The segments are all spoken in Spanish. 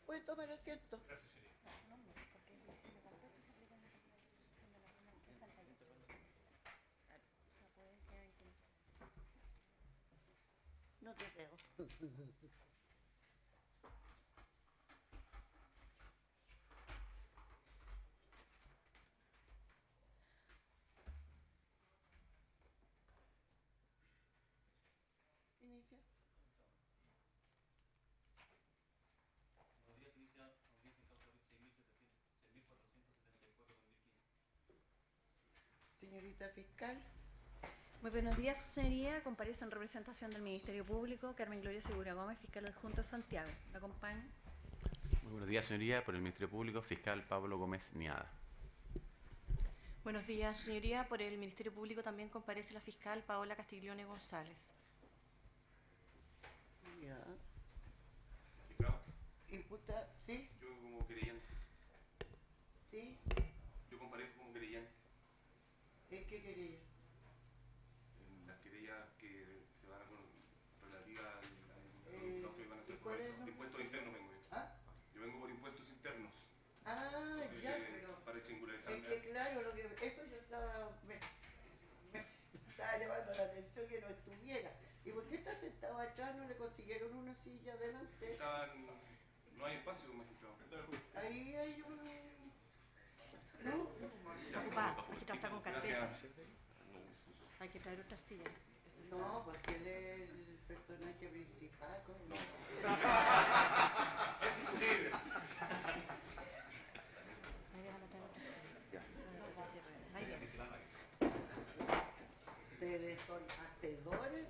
Puede tomar asiento. Gracias, señoría. No te veo. Inicia. Buenos días, inicia audiencia en causa 6.415. Señorita fiscal. Muy buenos días, su señoría. Comparece en representación del Ministerio Público Carmen Gloria Segura Gómez, fiscal adjunto de Santiago. ¿Me acompaña? Muy buenos días, señoría. Por el Ministerio Público, fiscal Pablo Gómez Niada. Buenos días, señoría. Por el Ministerio Público también comparece la fiscal Paola Castiglione González. Ya. Magistrado, Imputa, ¿sí? yo vengo como querellante. ¿Sí? Yo comparezco como querellante ¿En qué quería? en las querellas que se van a con relativa al que van a hacer ¿y cuál por es el eso. nombre? Impuestos internos vengo yo. ¿Ah? Yo vengo por impuestos internos. Ah, Así ya, que, pero... para singularizar. Es que claro, lo que eso yo estaba... Me estaba llamando la atención que no estuviera. ¿Y por qué está sentado atrás? ¿No le consiguieron una silla adelante? No hay espacio, magistrado. Ahí hay un... ¿No? Está ocupada. Magistrado está con carpeta. Gracias. Hay que traer otra silla. No, porque él es el personaje principal. ¿No? Ahí déjame traer otra silla. Ahí viene. Ustedes son hacedores.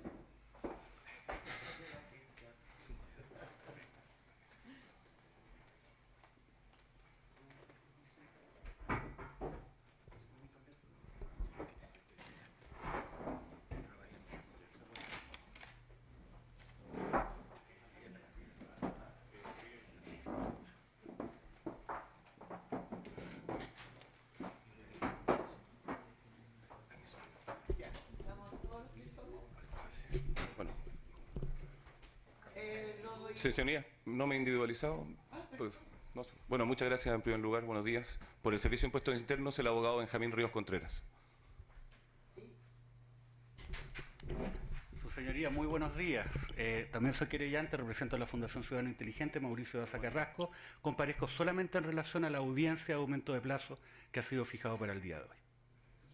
Ya, estamos todos listos. Bueno. Los... Sí, señoría, no me he individualizado. Pues, no, bueno, muchas gracias en primer lugar, buenos días. Por el Servicio de Impuestos Internos, el abogado Benjamín Ríos Contreras. Su señoría, muy buenos días. También soy querellante, represento a la Fundación Ciudadano Inteligente, Mauricio Daza Carrasco. Comparezco solamente en relación a la audiencia de aumento de plazo que ha sido fijado para el día de hoy.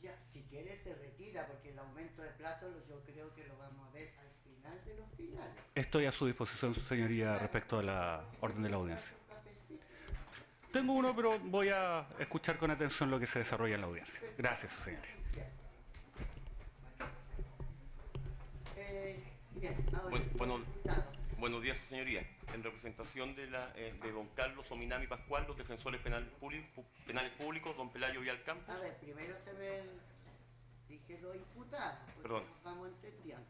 Ya, si quiere se retira, porque el aumento de plazo yo creo que lo vamos a ver al final de los finales. Estoy a su disposición, su señoría, respecto a la orden de la audiencia. Tengo uno, pero voy a escuchar con atención lo que se desarrolla en la audiencia. Gracias, su señoría. Bien, ahora, Buenos días, su señoría. En representación de don Carlos Ominami Pascual, los defensores penales públicos, don Pelayo Villalcampo. a ver, primero se ve, dije lo imputado, porque Perdón. nos vamos entendiendo.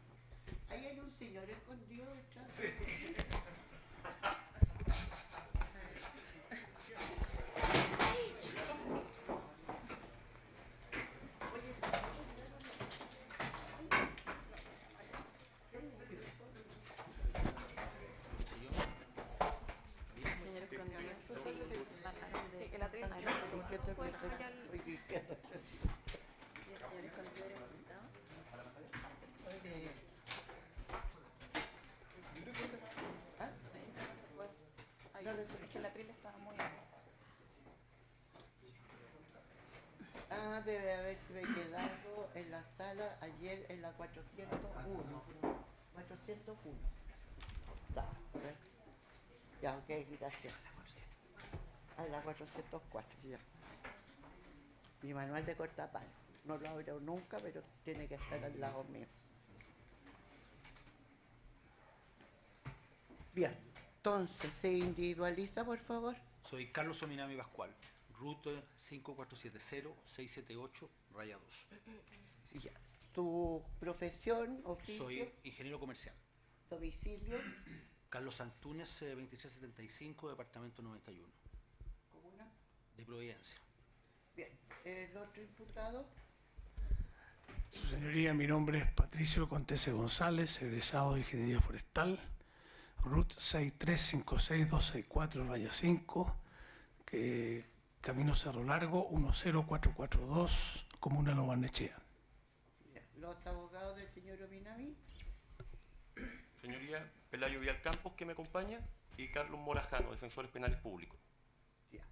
Ahí hay un señor escondido detrás. Sí. Señores condamentos, sí, bajaron de... Que la tren, Ahí, estoy fue ya el- diciendo. y el señor Condores, ¿no? ¿Ah? Ay, No, no, es que la trila estaba muy... Ah, debe haberse quedado en la sala ayer en la 401. 401. Da, ¿ves? Ya, ok, gracias. A la 404, ya. Mi manual de cortapalo. No lo abro nunca, pero tiene que estar al lado mío. Bien, entonces, ¿se individualiza, por favor? Soy Carlos Ominami Pascual, ruta 5470-678, raya 2. Ya. ¿Tu profesión, oficio, Soy ingeniero comercial. domicilio? Carlos Antúnez, 2375, departamento 91, ¿Comuna? de Providencia. Bien, ¿el otro imputado? Su señoría, mi nombre es Patricio Contese González, egresado de Ingeniería Forestal, RUT 6356264-5, que Camino Cerro Largo 10442, Comuna Lo Barnechea. Los abogados del señor Ominami. Señoría Pelayo Villalcampos, que me acompaña, y Carlos Morajano, defensores penales públicos. Ya.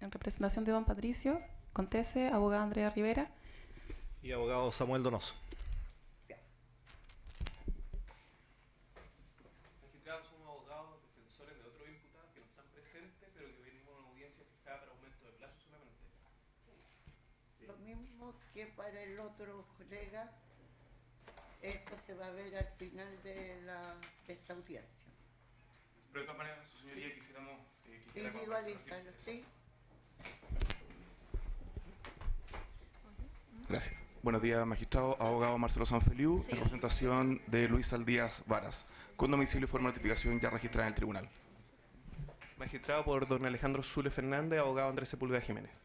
En representación de don Patricio Contese, abogada Andrea Rivera. Y abogado Samuel Donoso. Magistrados, somos abogados defensores de otros imputados que no están presentes, pero que venimos a una audiencia fijada para aumento de plazo solamente. Lo mismo que para el otro colega, esto se va a ver al final de esta audiencia. Pero de todas maneras, su señoría, quisiéramos Individualizarlo, ¿sí? Gracias. Buenos días, magistrado. Abogado Marcelo Sanfeliu, Sí. en representación de Luis Saldías Varas, con domicilio y forma de notificación ya registrada en el tribunal. Magistrado por don Alejandro Zule Fernández, abogado Andrés Sepúlveda Jiménez.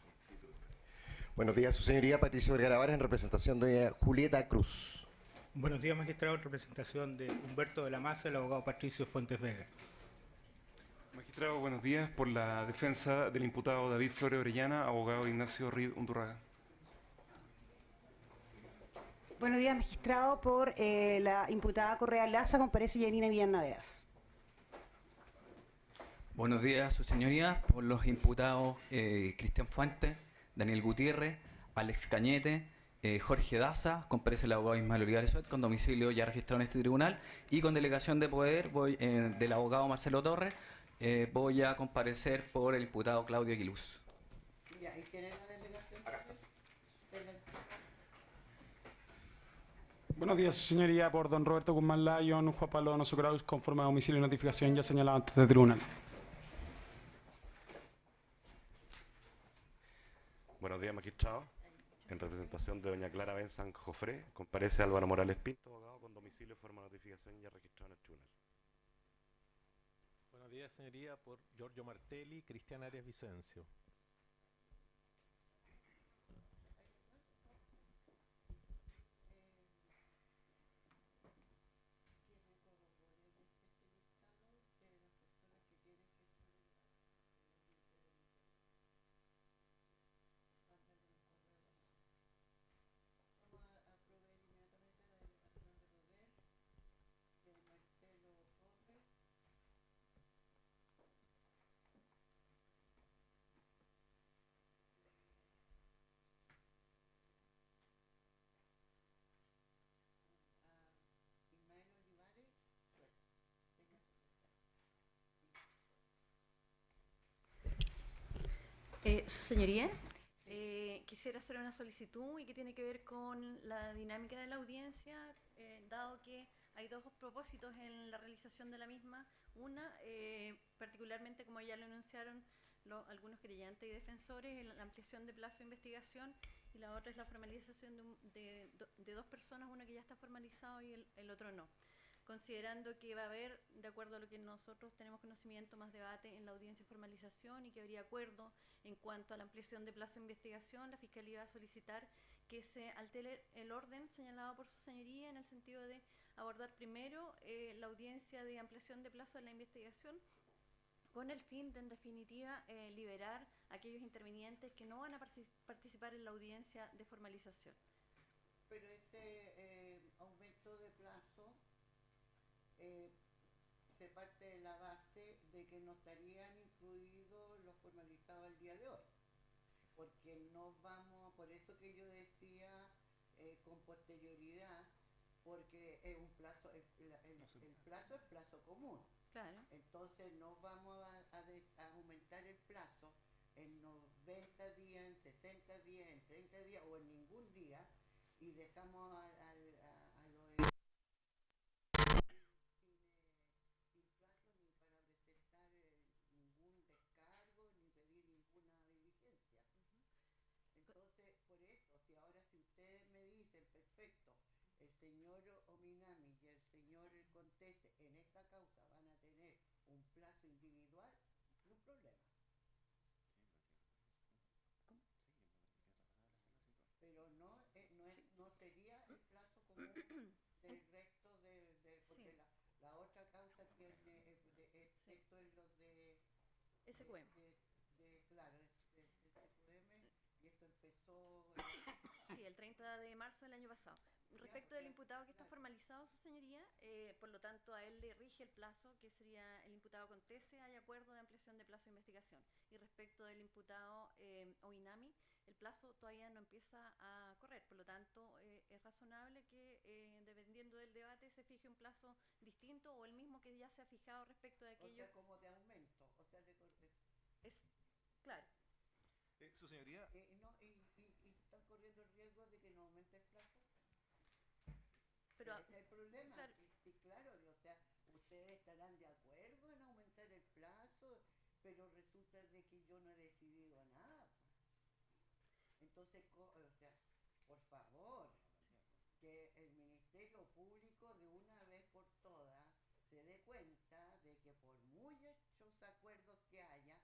Buenos días, su señoría Patricio Vergara Varas, en representación de Julieta Cruz. Buenos días, magistrado, en representación de Humberto de la Maza, el abogado Patricio Fuentes Vega. Magistrado, buenos días. Por la defensa del imputado David Flores Orellana, abogado Ignacio Reed Undurraga. Buenos días, magistrado. Por la imputada Correa Laza comparece Yanina Villanueveas. Buenos días, su señoría. Por los imputados Cristian Fuentes, Daniel Gutiérrez, Alex Cañete, Jorge Daza, comparece el abogado Ismael Olivares Suet, con domicilio ya registrado en este tribunal, y con delegación de poder del abogado Marcelo Torres, voy a comparecer por el imputado Claudio Aguiluz. Ya, ¿y quién es la delegación? Buenos días, su señoría, por don Roberto Guzmán Lyon, Juan Pablo Donoso Kraus, conforme a domicilio y notificación ya señalado antes del tribunal. Buenos días, magistrado. En representación de doña Clara Benzan Jofré, comparece Álvaro Morales Pinto, abogado con domicilio y forma de notificación ya registrado en el tribunal. Buenos días, señoría, por Giorgio Martelli, Cristian Arias Vicencio. Su señoría, quisiera hacer una solicitud y que tiene que ver con la dinámica de la audiencia, dado que hay dos propósitos en la realización de la misma. Una, particularmente como ya lo anunciaron algunos creyentes y defensores, la ampliación de plazo de investigación, y la otra es la formalización de dos personas, una que ya está formalizado y el otro no. Considerando que va a haber, de acuerdo a lo que nosotros tenemos conocimiento, más debate en la audiencia y formalización, y que habría acuerdo en cuanto a la ampliación de plazo de investigación, la Fiscalía va a solicitar que se altere el orden señalado por su señoría, en el sentido de abordar primero la audiencia de ampliación de plazo de la investigación, con el fin de, en definitiva, liberar a aquellos intervinientes que no van a participar en la audiencia de formalización. Pero ese aumento de plazo se parte de la base de que no estarían incluidos los formalizados el día de hoy, porque no vamos, por eso que yo decía con posterioridad, porque es un plazo, el plazo es plazo común. Claro. Entonces no vamos a aumentar el plazo en 90 días, en 60 días, en 30 días o en ningún día, y dejamos a los el señor Ominami y el señor Contese en esta causa van a tener un plazo individual, no hay problema. ¿Cómo? Pero no sería el plazo común del resto porque la otra causa tiene SQM. Claro, de SQM, y esto empezó... Sí, el 30 de marzo del año pasado. Respecto del imputado que está formalizado, su señoría, por lo tanto a él le rige el plazo, que sería el imputado Contese, hay acuerdo de ampliación de plazo de investigación. Y respecto del imputado Oinami, el plazo todavía no empieza a correr, por lo tanto es razonable que dependiendo del debate se fije un plazo distinto o el mismo que ya se ha fijado respecto de aquello. O sea, como de aumento, o sea, es claro. Su señoría. Y están corriendo el riesgo de que no aumente el plazo. Pero ese es el problema. Claro. Sí, claro, o sea, ustedes estarán de acuerdo en aumentar el plazo, pero resulta de que yo no he decidido nada. Entonces, o sea, por favor, que el Ministerio Público de una vez por todas se dé cuenta de que por muchos acuerdos que haya,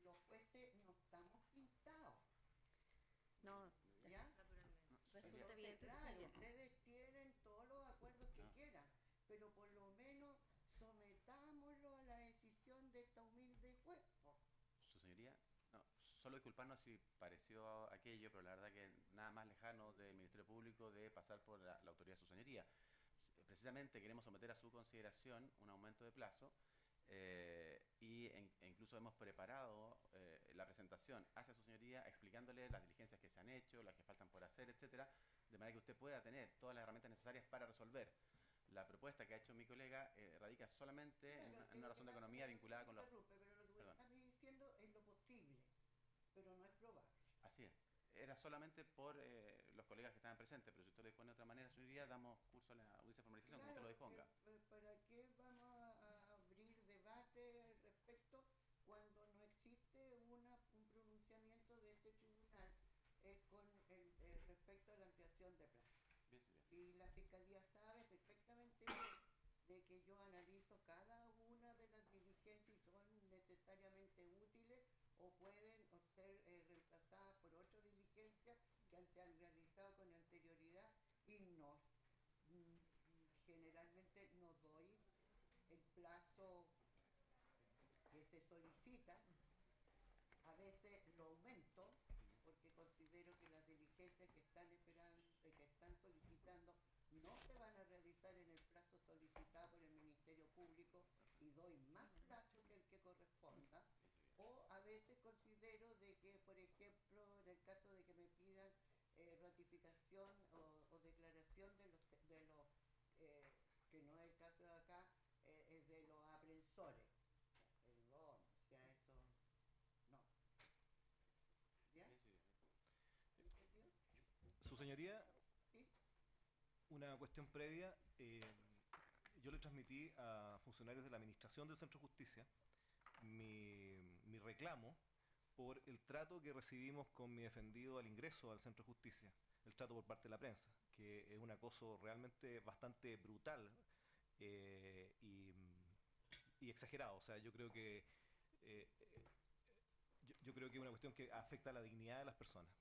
los jueces no estamos pintados. No, ¿ya? Naturalmente. Resulta Entonces, evidente. claro, ustedes tienen todos los acuerdos que quieran, pero por lo menos sometámoslo a la decisión de esta humilde juez. Su señoría, no, solo disculparnos si pareció aquello, pero la verdad que nada más lejano del Ministerio Público de pasar por la autoridad de su señoría. Precisamente queremos someter a su consideración un aumento de plazo e incluso hemos preparado la presentación hacia su señoría explicándole las diligencias que se han hecho, las que faltan por hacer, etcétera, de manera que usted pueda tener todas las herramientas necesarias para resolver. La propuesta que ha hecho mi colega radica solamente en una razón de economía vinculada con los... Pero lo que usted está diciendo es lo posible, pero no es probable. Así es. Era solamente por los colegas que estaban presentes, pero si usted lo dispone de otra manera, señoría, damos curso a la audiencia de formalización, como usted lo disponga. ¿Para qué vamos a abrir debate al respecto cuando no existe un pronunciamiento de este tribunal con respecto a la ampliación de plazo? Bien, señoría. Y la Fiscalía sabe perfectamente de que yo analizo cada una de las diligencias y son necesariamente útiles o pueden ser reemplazadas por otras diligencias que se han realizado con anterioridad y no generalmente no doy el plazo que se solicita, a veces lo aumento porque considero que las diligencias que están esperando, que están solicitando no se van a realizar en el plazo solicitado por el Ministerio Público y doy más plazo que el que corresponda. O a veces considero de que, por ejemplo, en el caso de que me pidan ratificación o declaración de los que no es el caso de acá, de los aprensores. Perdón, o sea, eso no. ¿Ya? ¿Entendió? Su señoría, ¿Sí? una cuestión previa. Yo le transmití a funcionarios de la Administración del Centro de Justicia mi reclamo por el trato que recibimos con mi defendido al ingreso al Centro de Justicia, el trato por parte de la prensa, que es un acoso realmente bastante brutal y exagerado. O sea, yo creo que yo creo que es una cuestión que afecta a la dignidad de las personas.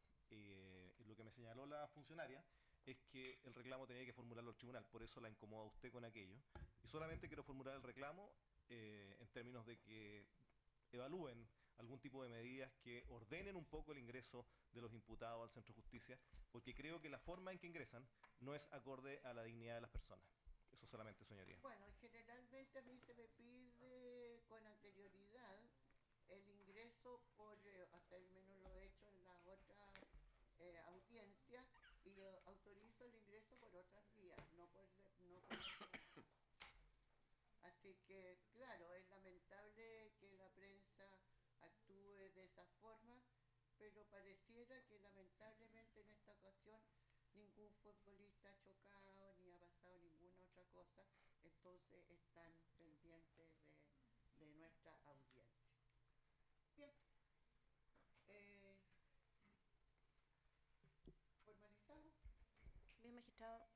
Lo que me señaló la funcionaria es que el reclamo tenía que formularlo al tribunal, por eso la incomoda a usted con aquello. Y solamente quiero formular el reclamo en términos de que evalúen algún tipo de medidas que ordenen un poco el ingreso de los imputados al Centro de Justicia, porque creo que la forma en que ingresan no es acorde a la dignidad de las personas. Eso solamente, señoría. Bueno, generalmente a mí se me pide con anterioridad el ingreso por, hasta el menos lo he hecho en las otras audiencias, y autorizo el ingreso por otras vías, no por Así que, claro, es lamentable que la prensa actúe de esa forma, pero pareciera que lamentablemente en esta ocasión ningún futbolista ha chocado ni ha pasado ninguna otra cosa, entonces están pendientes de nuestra audiencia. Bien. ¿Formalizamos? Bien, magistrado.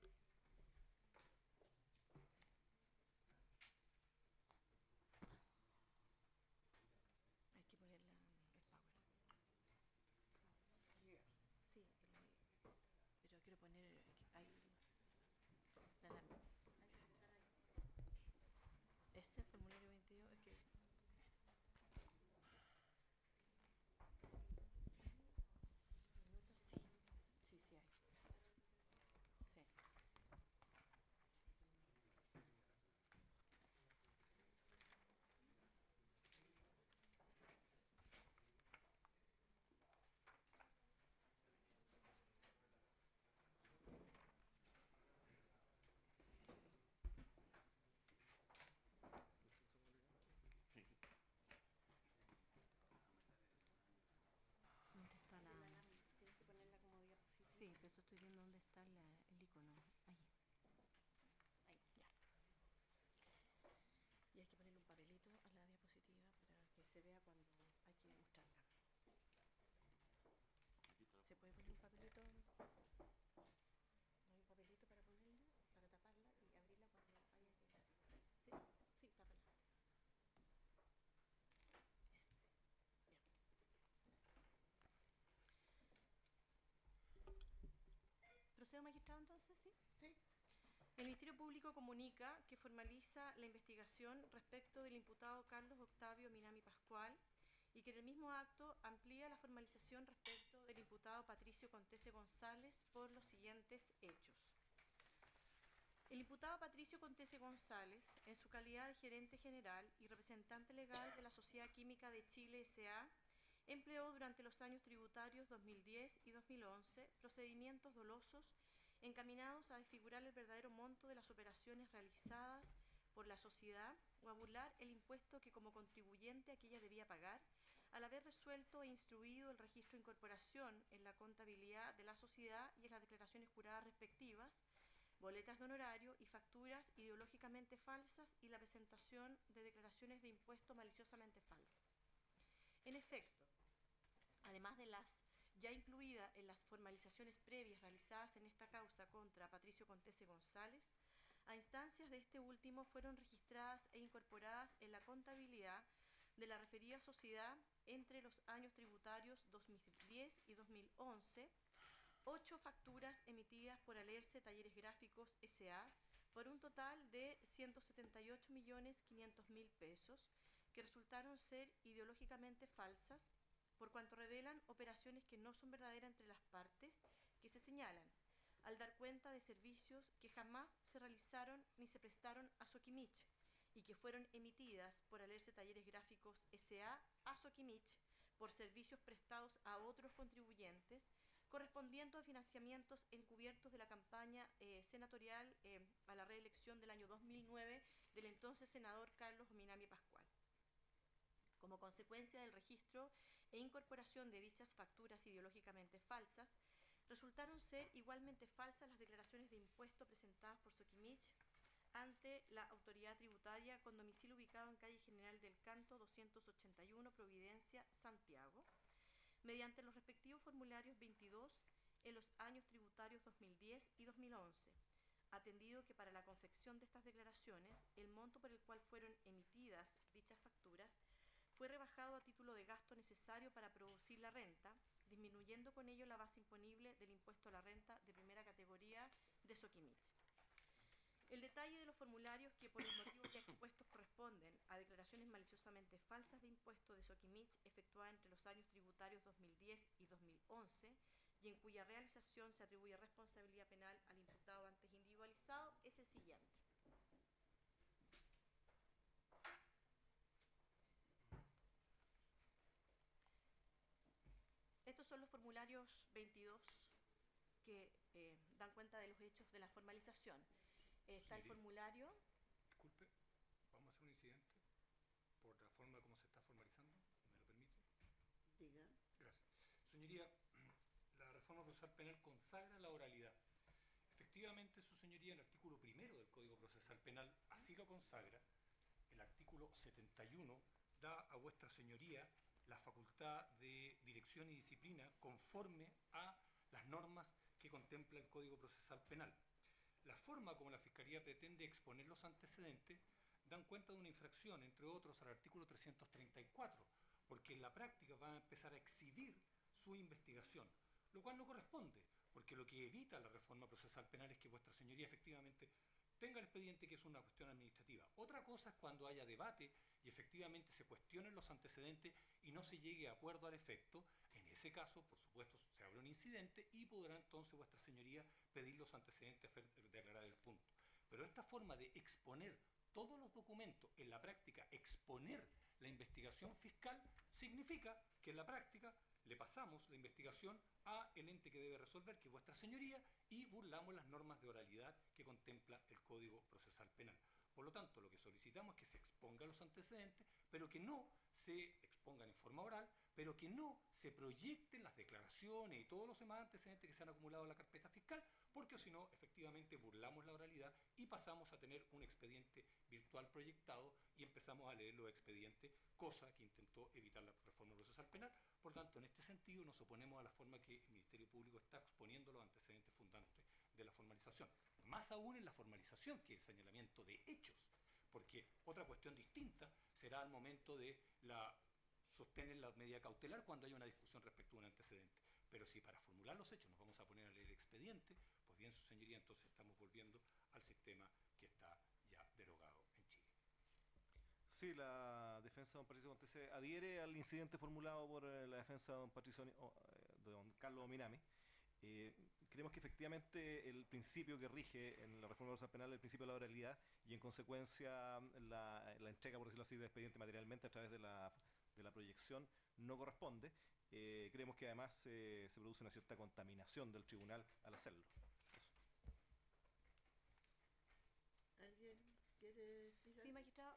Hay que poner el power. Yeah. Sí, pero quiero poner ahí la lámina. Este formulario 22 es que estoy viendo dónde está el icono. Ahí. Ahí, ya. Y hay que ponerle un papelito a la diapositiva para que se vea cuando hay que mostrarla. ¿Se puede poner un papelito? ¿No hay un papelito para ponerla, para taparla y abrirla cuando haya que...? Sí, sí, tápala. Eso. Bien. ¿Procedo, magistrado, entonces? Sí. Sí. El Ministerio Público comunica que formaliza la investigación respecto del imputado Carlos Octavio Minami Pascual y que en el mismo acto amplía la formalización respecto del imputado Patricio Contese González por los siguientes hechos. El imputado Patricio Contese González, en su calidad de gerente general y representante legal de la Sociedad Química de Chile S.A., empleó durante los años tributarios 2010 y 2011 procedimientos dolosos encaminados a desfigurar el verdadero monto de las operaciones realizadas por la sociedad o a burlar el impuesto que como contribuyente aquella debía pagar, al haber resuelto e instruido el registro de incorporación en la contabilidad de la sociedad y en las declaraciones juradas respectivas, boletas de honorario y facturas ideológicamente falsas y la presentación de declaraciones de impuesto maliciosamente falsas. En efecto, además de las ya incluidas en las formalizaciones previas realizadas en esta causa contra Patricio Contese González, a instancias de este último fueron registradas e incorporadas en la contabilidad de la referida sociedad entre los años tributarios 2010 y 2011, 8 facturas emitidas por Alerce Talleres Gráficos S.A. por un total de 178.500.000 pesos, que resultaron ser ideológicamente falsas, por cuanto revelan operaciones que no son verdaderas entre las partes que se señalan, al dar cuenta de servicios que jamás se realizaron ni se prestaron a Soquimich y que fueron emitidas por Alerce Talleres Gráficos S.A. a Soquimich por servicios prestados a otros contribuyentes, correspondiendo a financiamientos encubiertos de la campaña senatorial a la reelección del año 2009 del entonces senador Carlos Minami Pascual. Como consecuencia del registro e incorporación de dichas facturas ideológicamente falsas, resultaron ser igualmente falsas las declaraciones de impuesto presentadas por Soquimich ante la autoridad tributaria con domicilio ubicado en calle General del Canto 281, Providencia, Santiago, mediante los respectivos formularios 22 en los años tributarios 2010 y 2011, atendido que para la confección de estas declaraciones el monto por el cual fueron emitidas dichas facturas fue rebajado a título de gasto necesario para producir la renta, disminuyendo con ello la base imponible del impuesto a la renta de primera categoría de Soquimich. El detalle de los formularios que por los motivos ya expuestos corresponden a declaraciones maliciosamente falsas de impuesto de Soquimich efectuadas entre los años tributarios 2010 y 2011 y en cuya realización se atribuye responsabilidad penal al imputado antes individualizado es el siguiente. Estos son los formularios 22 que dan cuenta de los hechos de la formalización. Está el formulario. Disculpe, vamos a hacer un incidente por la forma como se está formalizando, ¿me lo permite? Diga. Gracias. Señoría, la reforma procesal penal consagra la oralidad. Efectivamente, su señoría, el artículo 1 del Código Procesal Penal así lo consagra. El artículo 71 da a vuestra señoría la facultad de dirección y disciplina conforme a las normas que contempla el Código Procesal Penal. La forma como la Fiscalía pretende exponer los antecedentes dan cuenta de una infracción, entre otros, al artículo 334, porque en la práctica van a empezar a exhibir su investigación, lo cual no corresponde, porque lo que evita la reforma procesal penal es que vuestra señoría efectivamente tenga el expediente, que es una cuestión administrativa. Otra cosa es cuando haya debate y efectivamente se cuestionen los antecedentes y no se llegue a acuerdo al efecto. En ese caso, por supuesto, se abre un incidente y podrá entonces vuestra señoría pedir los antecedentes de aclarar el punto. Pero esta forma de exponer todos los documentos, en la práctica exponer la investigación fiscal, significa que en la práctica le pasamos la investigación a el ente que debe resolver, que es vuestra señoría, y burlamos las normas de oralidad que contempla el Código Procesal Penal. Por lo tanto, lo que solicitamos es que se expongan los antecedentes, pero que no se expongan en forma oral, pero que no se proyecten las declaraciones y todos los demás antecedentes que se han acumulado en la carpeta fiscal, porque si no, efectivamente burlamos la oralidad y pasamos a tener un expediente virtual proyectado y empezamos a leer los expedientes, cosa que intentó evitar la reforma procesal penal. Por tanto, en este sentido, nos oponemos a la forma que el Ministerio Público está exponiendo los antecedentes fundantes de la formalización. Más aún en la formalización que el señalamiento de hechos, porque otra cuestión distinta será al momento de sostener la medida cautelar cuando haya una discusión respecto a un antecedente. Pero si para formular los hechos nos vamos a poner a leer expediente, pues bien, su señoría, entonces estamos volviendo al sistema que está ya derogado en Chile. Sí, la defensa de don Patricio Contese adhiere al incidente formulado por la defensa de don Patricio, de don Carlos Ominami. Creemos que efectivamente el principio que rige en la reforma procesal penal es el principio de la oralidad y en consecuencia la entrega, por decirlo así, de expediente materialmente a través de la proyección no corresponde. Creemos que además se produce una cierta contaminación del tribunal al hacerlo. ¿Alguien quiere decir algo? Sí, magistrado.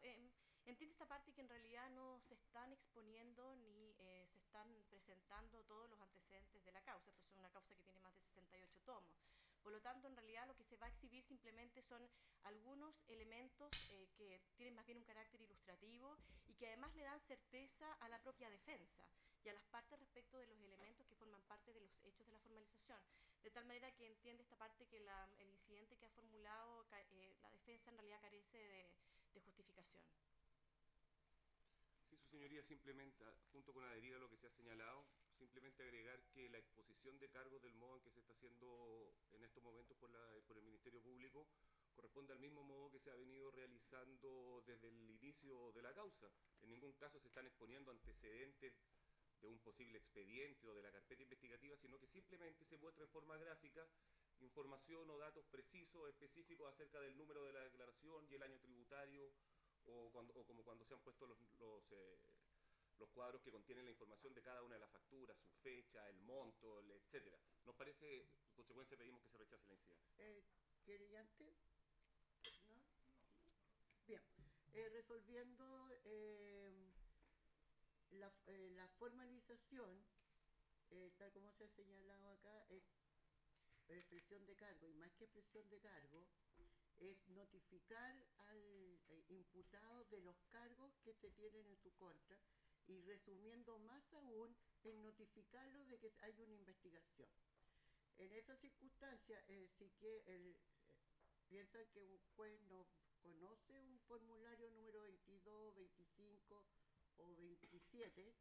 Entiende esta parte que en realidad no se están exponiendo ni se están presentando todos los antecedentes de la causa. Esto es una causa que tiene más de 68 tomos. Por lo tanto, en realidad lo que se va a exhibir simplemente son algunos elementos que tienen más bien un carácter ilustrativo y que además le dan certeza a la propia defensa y a las partes respecto de los elementos que forman parte de los hechos de la formalización. De tal manera que entiende esta parte que el incidente que ha formulado la defensa en realidad carece de justificación. Sí, su señoría, simplemente, junto con adherir a lo que se ha señalado, simplemente agregar que la exposición de cargos del modo en que se está haciendo en estos momentos por el Ministerio Público corresponde al mismo modo que se ha venido realizando desde el inicio de la causa. En ningún caso se están exponiendo antecedentes de un posible expediente o de la carpeta investigativa, sino que simplemente se muestra en forma gráfica información o datos precisos, específicos acerca del número de la declaración y el año tributario, o como cuando se han puesto los cuadros que contienen la información de cada una de las facturas, su fecha, el monto, etcétera. Nos parece, en consecuencia, pedimos que se rechace la incidencia. ¿Querellante? ¿No? Bien. Resolviendo la formalización, tal como se ha señalado acá, es expresión de cargo, y más que expresión de cargo, es notificar al imputado de los cargos que se tienen en su contra y resumiendo más aún en notificarlo de que hay una investigación. En esa circunstancia, si que piensan que un juez no conoce un formulario número 22, 25 o 27,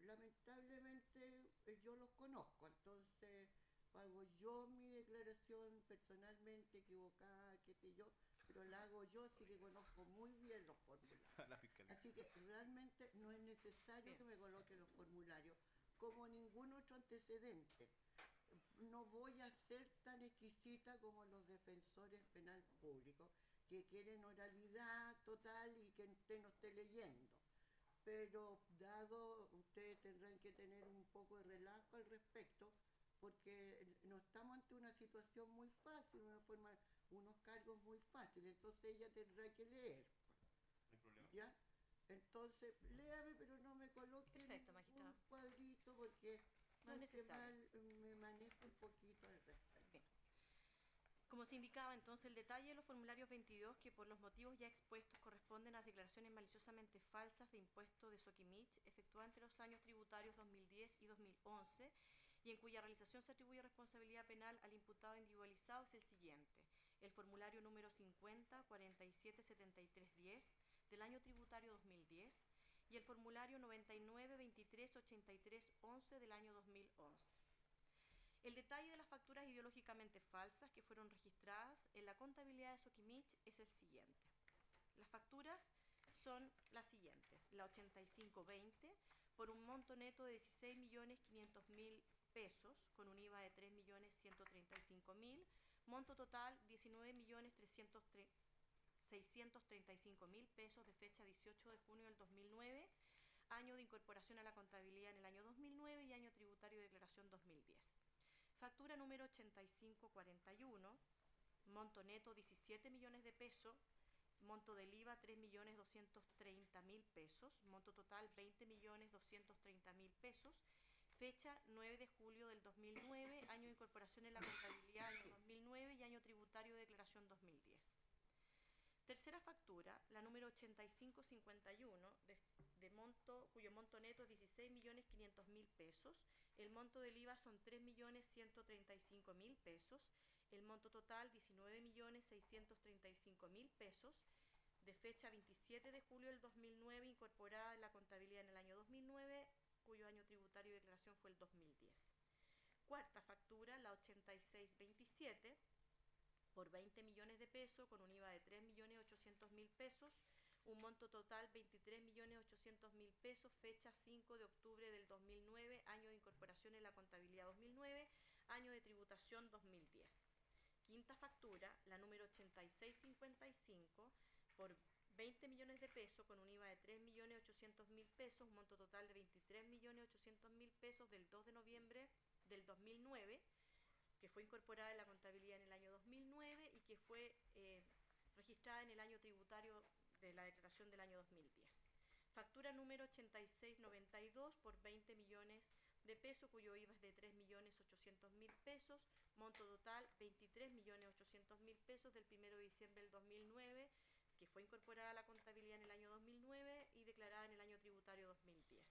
lamentablemente yo los conozco, entonces hago yo mi declaración personalmente equivocada, qué sé yo, pero la hago yo, así que conozco muy bien los formularios. Así que realmente no es necesario que me coloquen los formularios, como ningún otro antecedente. No voy a ser tan exquisita como los defensores penal públicos, que quieren oralidad total y que usted no esté leyendo. Pero dado, ustedes tendrán que tener un poco de relajo al respecto, porque no estamos ante una situación muy fácil, unos cargos muy fáciles, entonces ella tendrá que leer. No hay problema. ¿Ya? Entonces, léame, pero no me coloque un cuadrito, porque no es necesario. Me manejo un poquito al respecto. Bien. Como se indicaba, entonces, el detalle de los formularios 22, que por los motivos ya expuestos corresponden a las declaraciones maliciosamente falsas de impuesto de Soquimich, efectuadas entre los años tributarios 2010 y 2011, y en cuya realización se atribuye responsabilidad penal al imputado individualizado, es el siguiente. El formulario número 50 47 73 10 del año tributario 2010 y el formulario 99 23 83 11 del año 2011. El detalle de las facturas ideológicamente falsas que fueron registradas en la contabilidad de Soquimich es el siguiente. Las facturas son las siguientes. La 8520 por un monto neto de 16.500.000 pesos con un IVA de 3.135.000, monto total 19.635.000 pesos de fecha 18 de junio del 2009, año de incorporación a la contabilidad en el año 2009 y año tributario de declaración 2010. Factura número 8541, monto neto 17 millones de pesos monto del IVA 3.230.000 pesos, monto total 20.230.000 pesos, fecha 9 de julio del 2009, año de incorporación en la contabilidad año 2009 y año tributario de declaración 2010. Tercera factura, la número 8551, cuyo monto neto es 16.500.000 pesos, el monto del IVA son 3.135.000 pesos, el monto total 19.635.000 pesos, de fecha 27 de julio del 2009, incorporada en la contabilidad en el año 2009, cuyo año tributario de declaración fue el 2010. Cuarta factura, la 8627, por 20 millones de pesos, con un IVA de 3.800.000 pesos, un monto total 23.800.000 pesos, fecha 5 de octubre del 2009, año de incorporación en la contabilidad 2009, año de tributación 2010. Quinta factura, la número 8655, por 20 millones de pesos, con un IVA de 3.800.000 pesos, un monto total de 23.800.000 pesos, del 2 de noviembre del 2009, que fue incorporada en la contabilidad en el año 2009 y que fue registrada en el año tributario de la declaración del año 2010. Factura número 8692 por 20 millones de pesos, cuyo IVA es de 3.800.000 pesos, monto total 23.800.000 pesos, del 1 de diciembre del 2009, que fue incorporada a la contabilidad en el año 2009 y declarada en el año tributario 2010.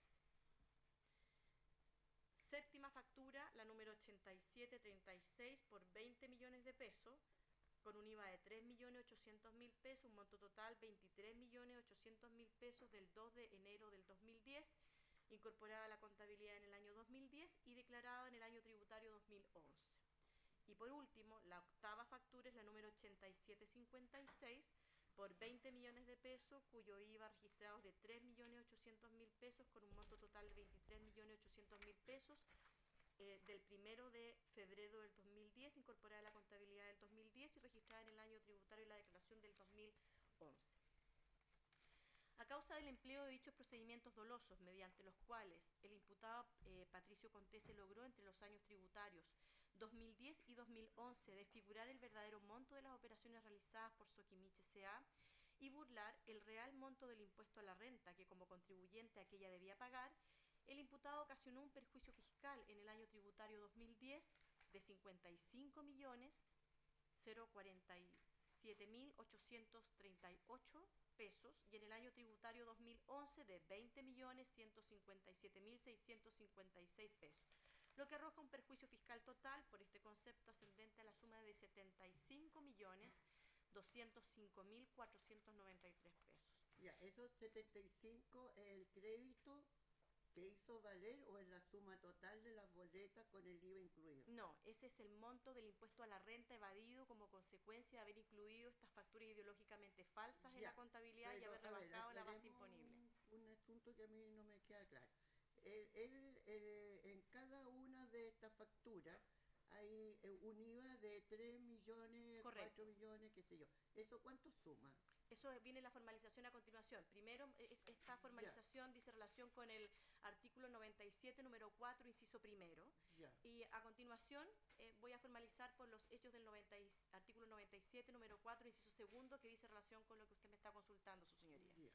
Séptima factura, la número 8736 por 20 millones de pesos, con un IVA de 3.800.000 pesos, un monto total 23.800.000 pesos, del 2 de enero del 2010, incorporada a la contabilidad en el año 2010 y declarada en el año tributario 2011. Y por último, la octava factura es la número 8756 por 20 millones de pesos, cuyo IVA registrado es de 3.800.000 pesos, con un monto total de 23.800.000 pesos, del 1 de febrero del 2010, incorporada a la contabilidad del 2010 y registrada en el año tributario y la declaración del 2011. A causa del empleo de dichos procedimientos dolosos, mediante los cuales el imputado Patricio Contese logró entre los años tributarios 2010 y 2011 desfigurar el verdadero monto de las operaciones realizadas por Soquimich S.A. y burlar el real monto del impuesto a la renta que como contribuyente aquella debía pagar, el imputado ocasionó un perjuicio fiscal en el año tributario 2010 de 55.047.838 pesos y en el año tributario 2011 de 20.157.656 pesos, lo que arroja un perjuicio fiscal total por este concepto ascendente a la suma de 75.205.493 pesos. Ya, esos 75 es el crédito que hizo valer o es la suma total de las boletas con el IVA incluido. No, ese es el monto del impuesto a la renta evadido como consecuencia de haber incluido estas facturas ideológicamente falsas en la contabilidad y haber rebajado la base imponible. Un asunto que a mí no me queda claro. En cada una de estas facturas hay un IVA de 3 millones, Correcto. 4 millones, qué sé yo. ¿Eso cuánto suma? Eso viene la formalización a continuación. Primero, esta formalización dice relación con el artículo 97, número 4, inciso primero. Y a continuación voy a formalizar por los hechos del artículo 97, número 4, inciso segundo, que dice relación con lo que usted me está consultando, su señoría.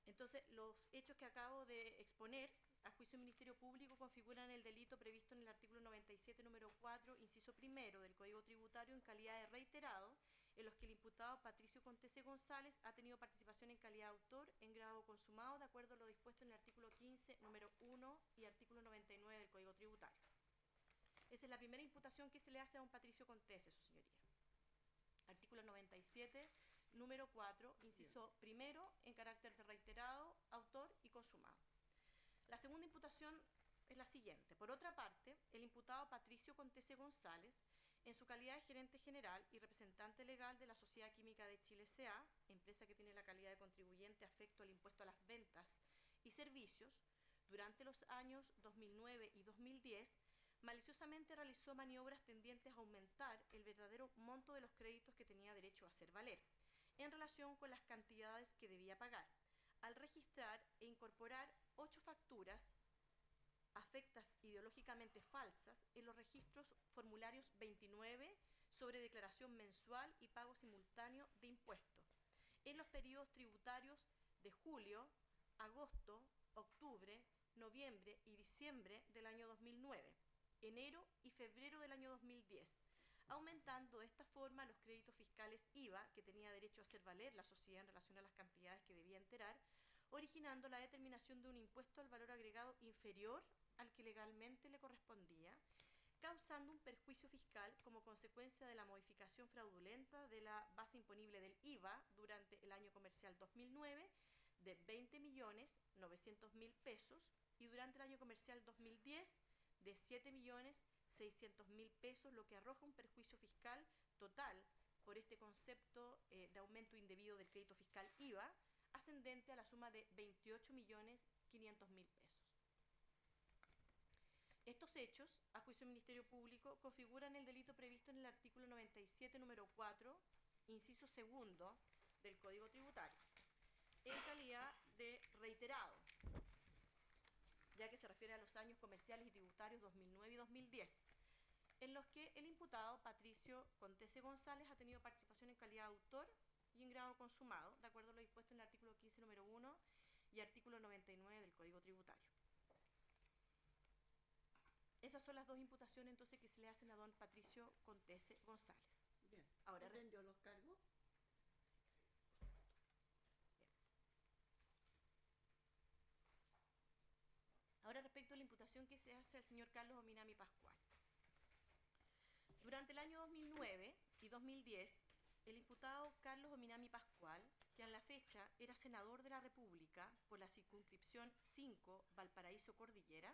Entonces, los hechos que acabo de exponer, a juicio del Ministerio Público, configuran el delito previsto en el artículo 97, número 4, inciso primero del Código Tributario en calidad de reiterado, en los que el imputado Patricio Contese González ha tenido participación en calidad de autor en grado consumado, de acuerdo a lo dispuesto en el artículo 15, número 1 y artículo 99 del Código Tributario. Esa es la primera imputación que se le hace a don Patricio Contese, su señoría. Artículo 97, número 4, inciso primero, en carácter de reiterado, autor y consumado. La segunda imputación es la siguiente. Por otra parte, el imputado Patricio Contese González, en su calidad de gerente general y representante legal de la Sociedad Química de Chile S.A., empresa que tiene la calidad de contribuyente afecto al impuesto a las ventas y servicios, durante los años 2009 y 2010, maliciosamente realizó maniobras tendientes a aumentar el verdadero monto de los créditos que tenía derecho a hacer valer, en relación con las cantidades que debía pagar, al registrar e incorporar 8 facturas afectas ideológicamente falsas en los registros formularios 29, sobre declaración mensual y pago simultáneo de impuestos en los periodos tributarios de julio, agosto, octubre, noviembre y diciembre del año 2009, enero y febrero del año 2010, aumentando de esta forma los créditos fiscales IVA que tenía derecho a hacer valer la sociedad en relación a las cantidades que debía enterar, originando la determinación de un impuesto al valor agregado inferior al que legalmente le correspondía, causando un perjuicio fiscal como consecuencia de la modificación fraudulenta de la base imponible del IVA durante el año comercial 2009 de 20.900.000 pesos y durante el año comercial 2010 de 7.600.000 pesos, lo que arroja un perjuicio fiscal total por este concepto de aumento indebido del crédito fiscal IVA ascendente a la suma de 28.500.000 pesos. Estos hechos, a juicio del Ministerio Público, configuran el delito previsto en el artículo 97, número 4, inciso segundo del Código Tributario, en calidad de reiterado, ya que se refiere a los años comerciales y tributarios 2009 y 2010, en los que el imputado Patricio Contese González ha tenido participación en calidad de autor y en grado consumado, de acuerdo a lo dispuesto en el artículo 15, número 1 y artículo 99 del Código Tributario. Esas son las dos imputaciones entonces que se le hacen a don Patricio Contese González. Bien. Ahora ¿Vendió los cargos? Ahora respecto a la imputación que se hace al señor Carlos Ominami Pascual. Durante el año 2009 y 2010, el imputado Carlos Ominami Pascual, que a la fecha era senador de la República por la circunscripción 5 Valparaíso Cordillera,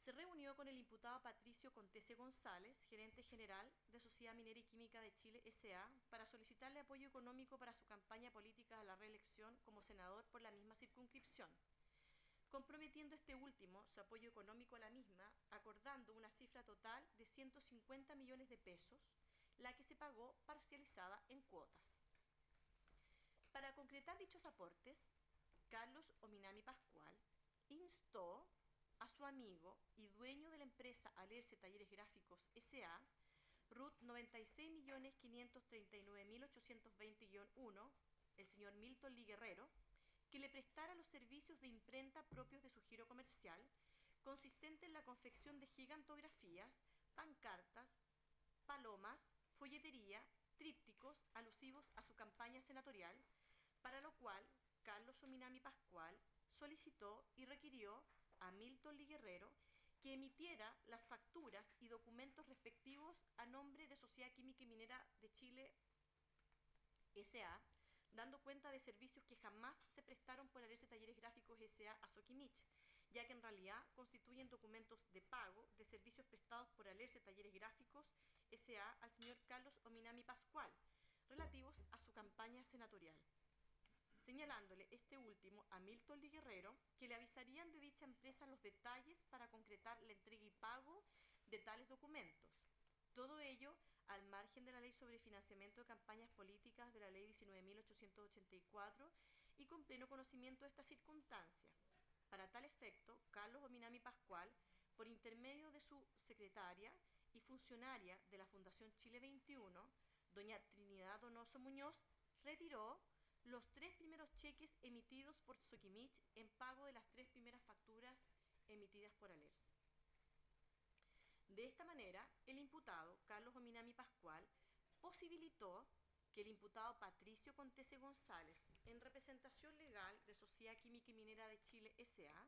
se reunió con el imputado Patricio Contese González, gerente general de Sociedad Minera y Química de Chile S.A., para solicitarle apoyo económico para su campaña política a la reelección como senador por la misma circunscripción, comprometiendo este último su apoyo económico a la misma, acordando una cifra total de 150 millones de pesos, la que se pagó parcializada en cuotas. Para concretar dichos aportes, Carlos Ominami Pascual instó a su amigo y dueño de la empresa Alerce Talleres Gráficos S.A., RUT 96.539.820-1, el señor Milton Lee Guerrero, que le prestara los servicios de imprenta propios de su giro comercial, consistente en la confección de gigantografías, pancartas, palomas, folletería, trípticos alusivos a su campaña senatorial, para lo cual Carlos Ominami Pascual solicitó y requirió a Milton Lee Guerrero que emitiera las facturas y documentos respectivos a nombre de Sociedad Química y Minera de Chile S.A., dando cuenta de servicios que jamás se prestaron por Alerce Talleres Gráficos S.A. a Soquimich, ya que en realidad constituyen documentos de pago de servicios prestados por Alerce Talleres Gráficos S.A. al señor Carlos Ominami Pascual, relativos a su campaña senatorial, señalándole este último a Milton Lee Guerrero que le avisarían de dicha empresa los detalles para concretar la entrega y pago de tales documentos. Todo ello al margen de la Ley sobre Financiamiento de Campañas Políticas de la Ley 19.884 y con pleno conocimiento de esta circunstancia. Para tal efecto, Carlos Ominami Pascual, por intermedio de su secretaria y funcionaria de la Fundación Chile 21, doña Trinidad Donoso Muñoz, retiró los 3 primeros cheques emitidos por Soquimich en pago de las 3 primeras facturas emitidas por Alerce. De esta manera, el imputado Carlos Ominami Pascual posibilitó que el imputado Patricio Contese González, en representación legal de Sociedad Química y Minera de Chile S.A.,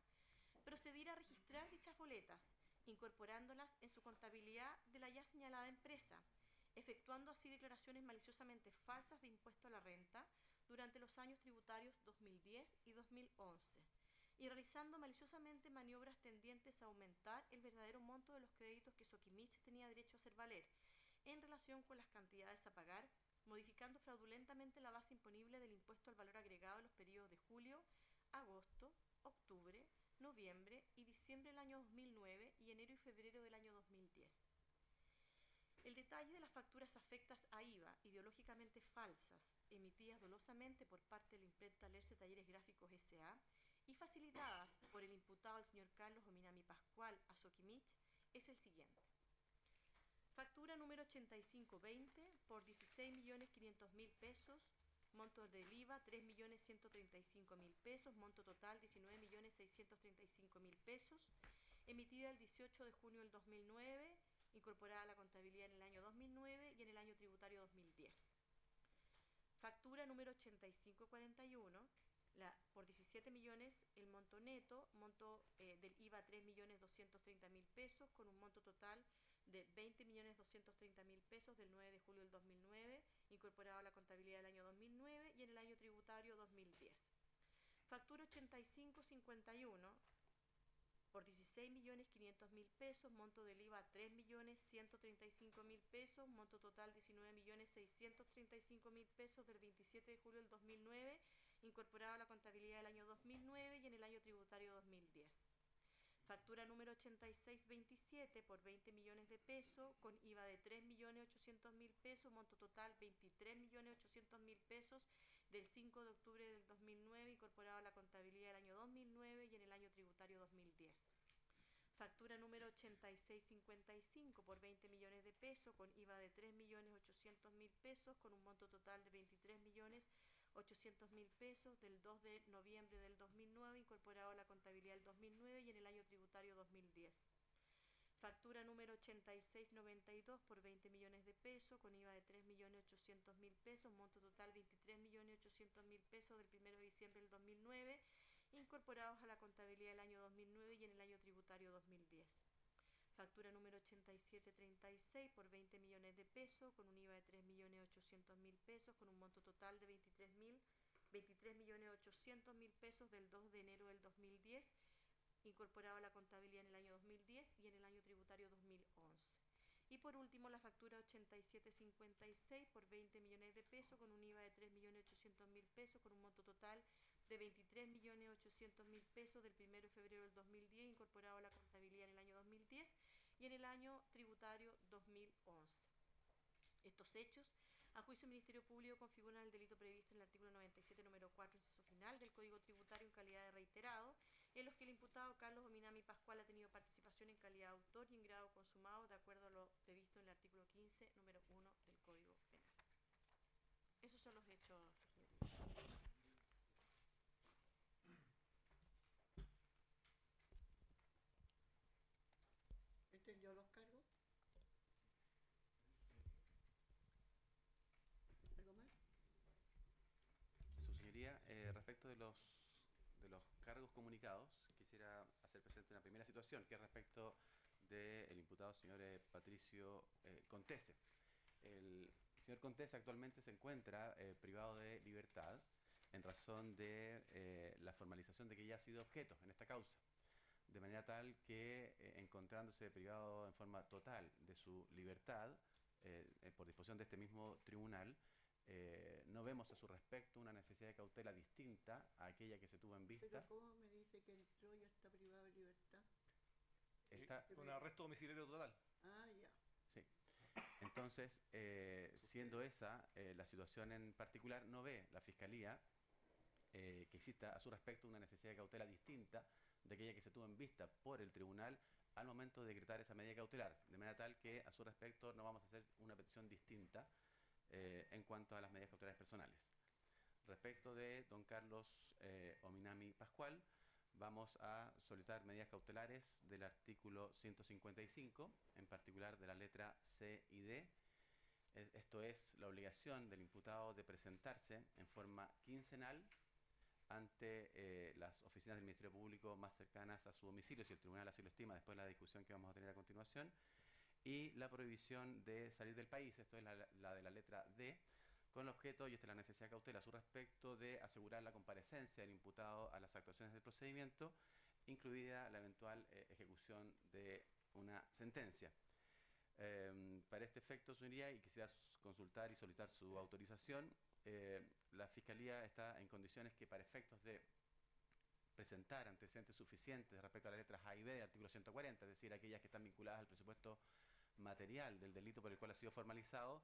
procediera a registrar dichas boletas, incorporándolas en su contabilidad de la ya señalada empresa, efectuando así declaraciones maliciosamente falsas de impuesto a la renta durante los años tributarios 2010 y 2011, y realizando maliciosamente maniobras tendientes a aumentar el verdadero monto de los créditos que Soquimich tenía derecho a hacer valer en relación con las cantidades a pagar, modificando fraudulentamente la base imponible del impuesto al valor agregado en los periodos de julio, agosto, octubre, noviembre y diciembre del año 2009 y enero y febrero del año 2010. El detalle de las facturas afectas a IVA, ideológicamente falsas, emitidas dolosamente por parte de la imprenta Alerce Talleres Gráficos S.A. y facilitadas por el imputado el señor Carlos Ominami Pascual a Soquimich, es el siguiente. Factura número 8520 por 16.500.000 pesos, monto del IVA 3.135.000 pesos, monto total 19.635.000 pesos, emitida el 18 de junio del 2009, incorporada a la contabilidad en el año 2009 y en el año tributario 2010. Factura número 8541, por 17 millones el monto neto, monto del IVA 3.230.000 pesos, con un monto total de 20.230.000 pesos del 9 de julio del 2009, incorporado a la contabilidad del año 2009 y en el año tributario 2010. Factura 8551 por 16.500.000 pesos, monto del IVA 3.135.000 pesos, monto total 19.635.000 pesos del 27 de julio del 2009, incorporado a la contabilidad del año 2009 y en el año tributario 2010. Factura número 8627 por 20 millones de pesos, con IVA de 3.800.000 pesos, monto total 23.800.000 pesos del 5 de octubre del 2009, incorporado a la contabilidad del año 2009 y en el año tributario 2010. Factura número 8655 por 20 millones de pesos, con IVA de 3.800.000 pesos, con un monto total de 23.800.000 pesos del 2 de noviembre del 2009, incorporado a la contabilidad del 2009 y en el año tributario 2010. Factura número 8692 por 20 millones de pesos, con IVA de 3.800.000 pesos, monto total 23.800.000 pesos del 1 de diciembre del 2009, incorporados a la contabilidad del año 2009 y en el año tributario 2010. Factura número 8736 por 20 millones de pesos, con un IVA de 3.800.000 pesos, con un monto total de 23.800.000 pesos del 2 de enero del 2010, incorporado a la contabilidad en el año 2010 y en el año tributario 2011. Y por último, la factura 8756 por 20 millones de pesos, con un IVA de 3.800.000 pesos, con un monto total de 23.800.000 pesos del 1 de febrero del 2010, incorporado a la contabilidad en el año 2010 y en el año tributario 2011. Estos hechos, a juicio del Ministerio Público, configuran el delito previsto en el artículo 97, número 4, inciso final del Código Tributario en calidad de reiterado, en los que el imputado Carlos Ominami Pascual ha tenido participación en calidad de autor y en grado consumado, de acuerdo a lo previsto en el artículo 15, número 1 del Código Penal. Esos son los hechos, señorías. ¿Entendió los cargos? ¿Algo más? Su señoría, respecto de los cargos comunicados, quisiera hacer presente una primera situación, que es respecto del imputado señor Patricio Contese. El señor Contese actualmente se encuentra privado de libertad en razón de la formalización de que ya ha sido objeto en esta causa, de manera tal que, encontrándose privado en forma total de su libertad, por disposición de este mismo tribunal, no vemos a su respecto una necesidad de cautela distinta a aquella que se tuvo en vista. ¿Pero cómo me dice que entró y está privado de libertad? Está un arresto domiciliario total. Ah, ya. Sí. Entonces, siendo esa la situación en particular, no ve la Fiscalía que exista a su respecto una necesidad de cautela distinta de aquella que se tuvo en vista por el tribunal al momento de decretar esa medida cautelar, de manera tal que a su respecto no vamos a hacer una petición distinta en cuanto a las medidas cautelares personales. Respecto de don Carlos Ominami Pascual, vamos a solicitar medidas cautelares del artículo 155, en particular de la letra C y D. Esto es la obligación del imputado de presentarse en forma quincenal ante las oficinas del Ministerio Público más cercanas a su domicilio, si el tribunal así lo estima, después de la discusión que vamos a tener a continuación, y la prohibición de salir del país, esto es la de la letra D, con el objeto, y esta es la necesidad de cautela a su respecto, de asegurar la comparecencia del imputado a las actuaciones del procedimiento, incluida la eventual ejecución de una sentencia. Para este efecto, señoría, y quisiera consultar y solicitar su autorización, la Fiscalía está en condiciones que, para efectos de presentar antecedentes suficientes respecto a las letras A y B del artículo 140, es decir, aquellas que están vinculadas al presupuesto material del delito por el cual ha sido formalizado,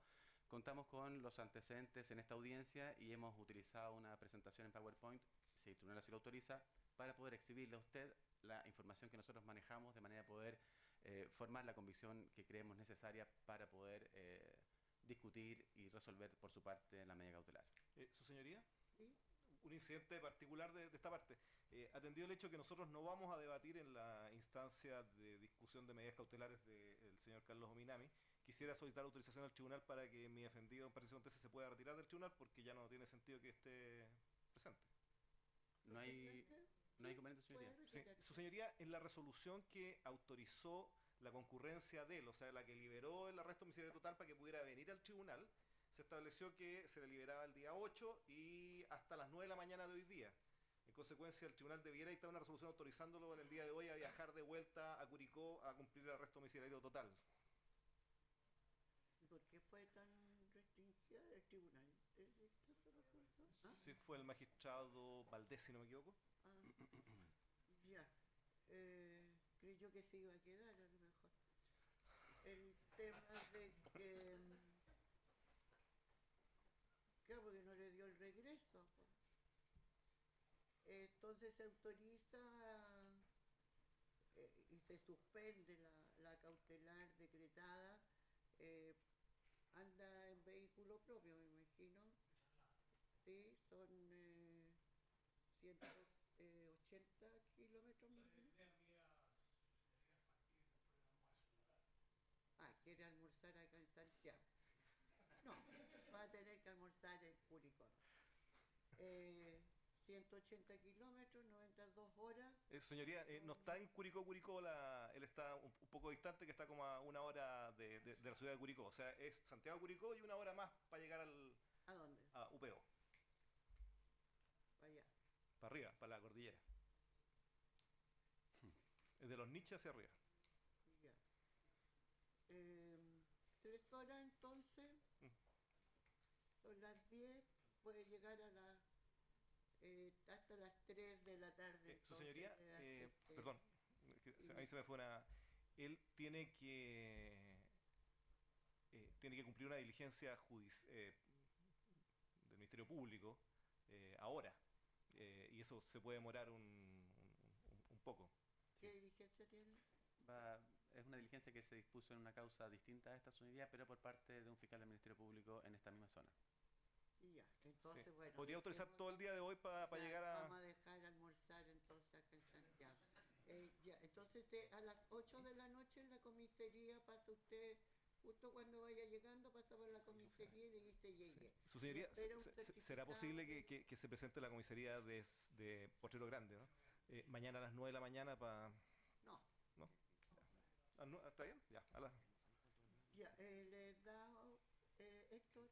contamos con los antecedentes en esta audiencia y hemos utilizado una presentación en PowerPoint, si el tribunal así lo autoriza, para poder exhibirle a usted la información que nosotros manejamos de manera a poder formar la convicción que creemos necesaria para poder discutir y resolver por su parte la medida cautelar. Su señoría, ¿Sí? un incidente particular de esta parte. Atendido el hecho que nosotros no vamos a debatir en la instancia de discusión de medidas cautelares del señor Carlos Ominami, quisiera solicitar autorización al tribunal para que mi defendido en Patricio Contese se pueda retirar del tribunal porque ya no tiene sentido que esté presente. No hay inconveniente, señoría. Sí. Su señoría, en la resolución que autorizó la concurrencia de él, o sea, la que liberó el arresto domiciliario total para que pudiera venir al tribunal, se estableció que se le liberaba el día 8 y hasta las 9 de la mañana de hoy día. En consecuencia, el tribunal debiera dictar una resolución autorizándolo en el día de hoy a viajar de vuelta a Curicó a cumplir el arresto domiciliario total. ¿Y por qué fue tan restringida el tribunal? ¿Ah? Sí, fue el magistrado Valdés, si no me equivoco. Ah, ya. Creyó que se iba a quedar a lo mejor. El tema de que... Claro, porque no le dio el regreso. Pues. Entonces se autoriza y se suspende la cautelar decretada. Anda en vehículo propio, me imagino. Sí, son 180 kilómetros más o menos. Ah, quiere almorzar acá en Santiago. No, va a tener que almorzar en Curicó. 180 kilómetros, 92 horas. Señoría, no está en Curicó, él está un poco distante, que está como a 1 hora de la ciudad de Curicó. O sea, es Santiago Curicó y 1 hora más para llegar ¿A dónde? A UPO. Para allá. Para arriba, para la cordillera. Es de los niches hacia arriba. Ya. 3 horas entonces. Son las 10, puede llegar a hasta las 3 de la tarde. Su señoría, perdón, a mí se me fue una... Él tiene que cumplir una diligencia del Ministerio Público ahora, y eso se puede demorar un poco. ¿Qué diligencia tiene? Es una diligencia que se dispuso en una causa distinta a esta, su señoría, pero por parte de un fiscal del Ministerio Público en esta misma zona. Y ya, entonces, Sí. bueno. ¿Podría autorizar todo el día de hoy para llegar a...? Vamos a dejar almorzar entonces acá en Santiago. Ya, entonces a las 8 de la noche en la comisaría pasa usted, justo cuando vaya llegando, pasa por la comisaría y le dice llegue. Su señoría, Y espera un ¿será certificado posible que se presente la comisaría de Potrero Grande, ¿no? Mañana a las 9 de la mañana para... No. ¿No? ¿Está bien? Ya, a las... Ya, le da Héctor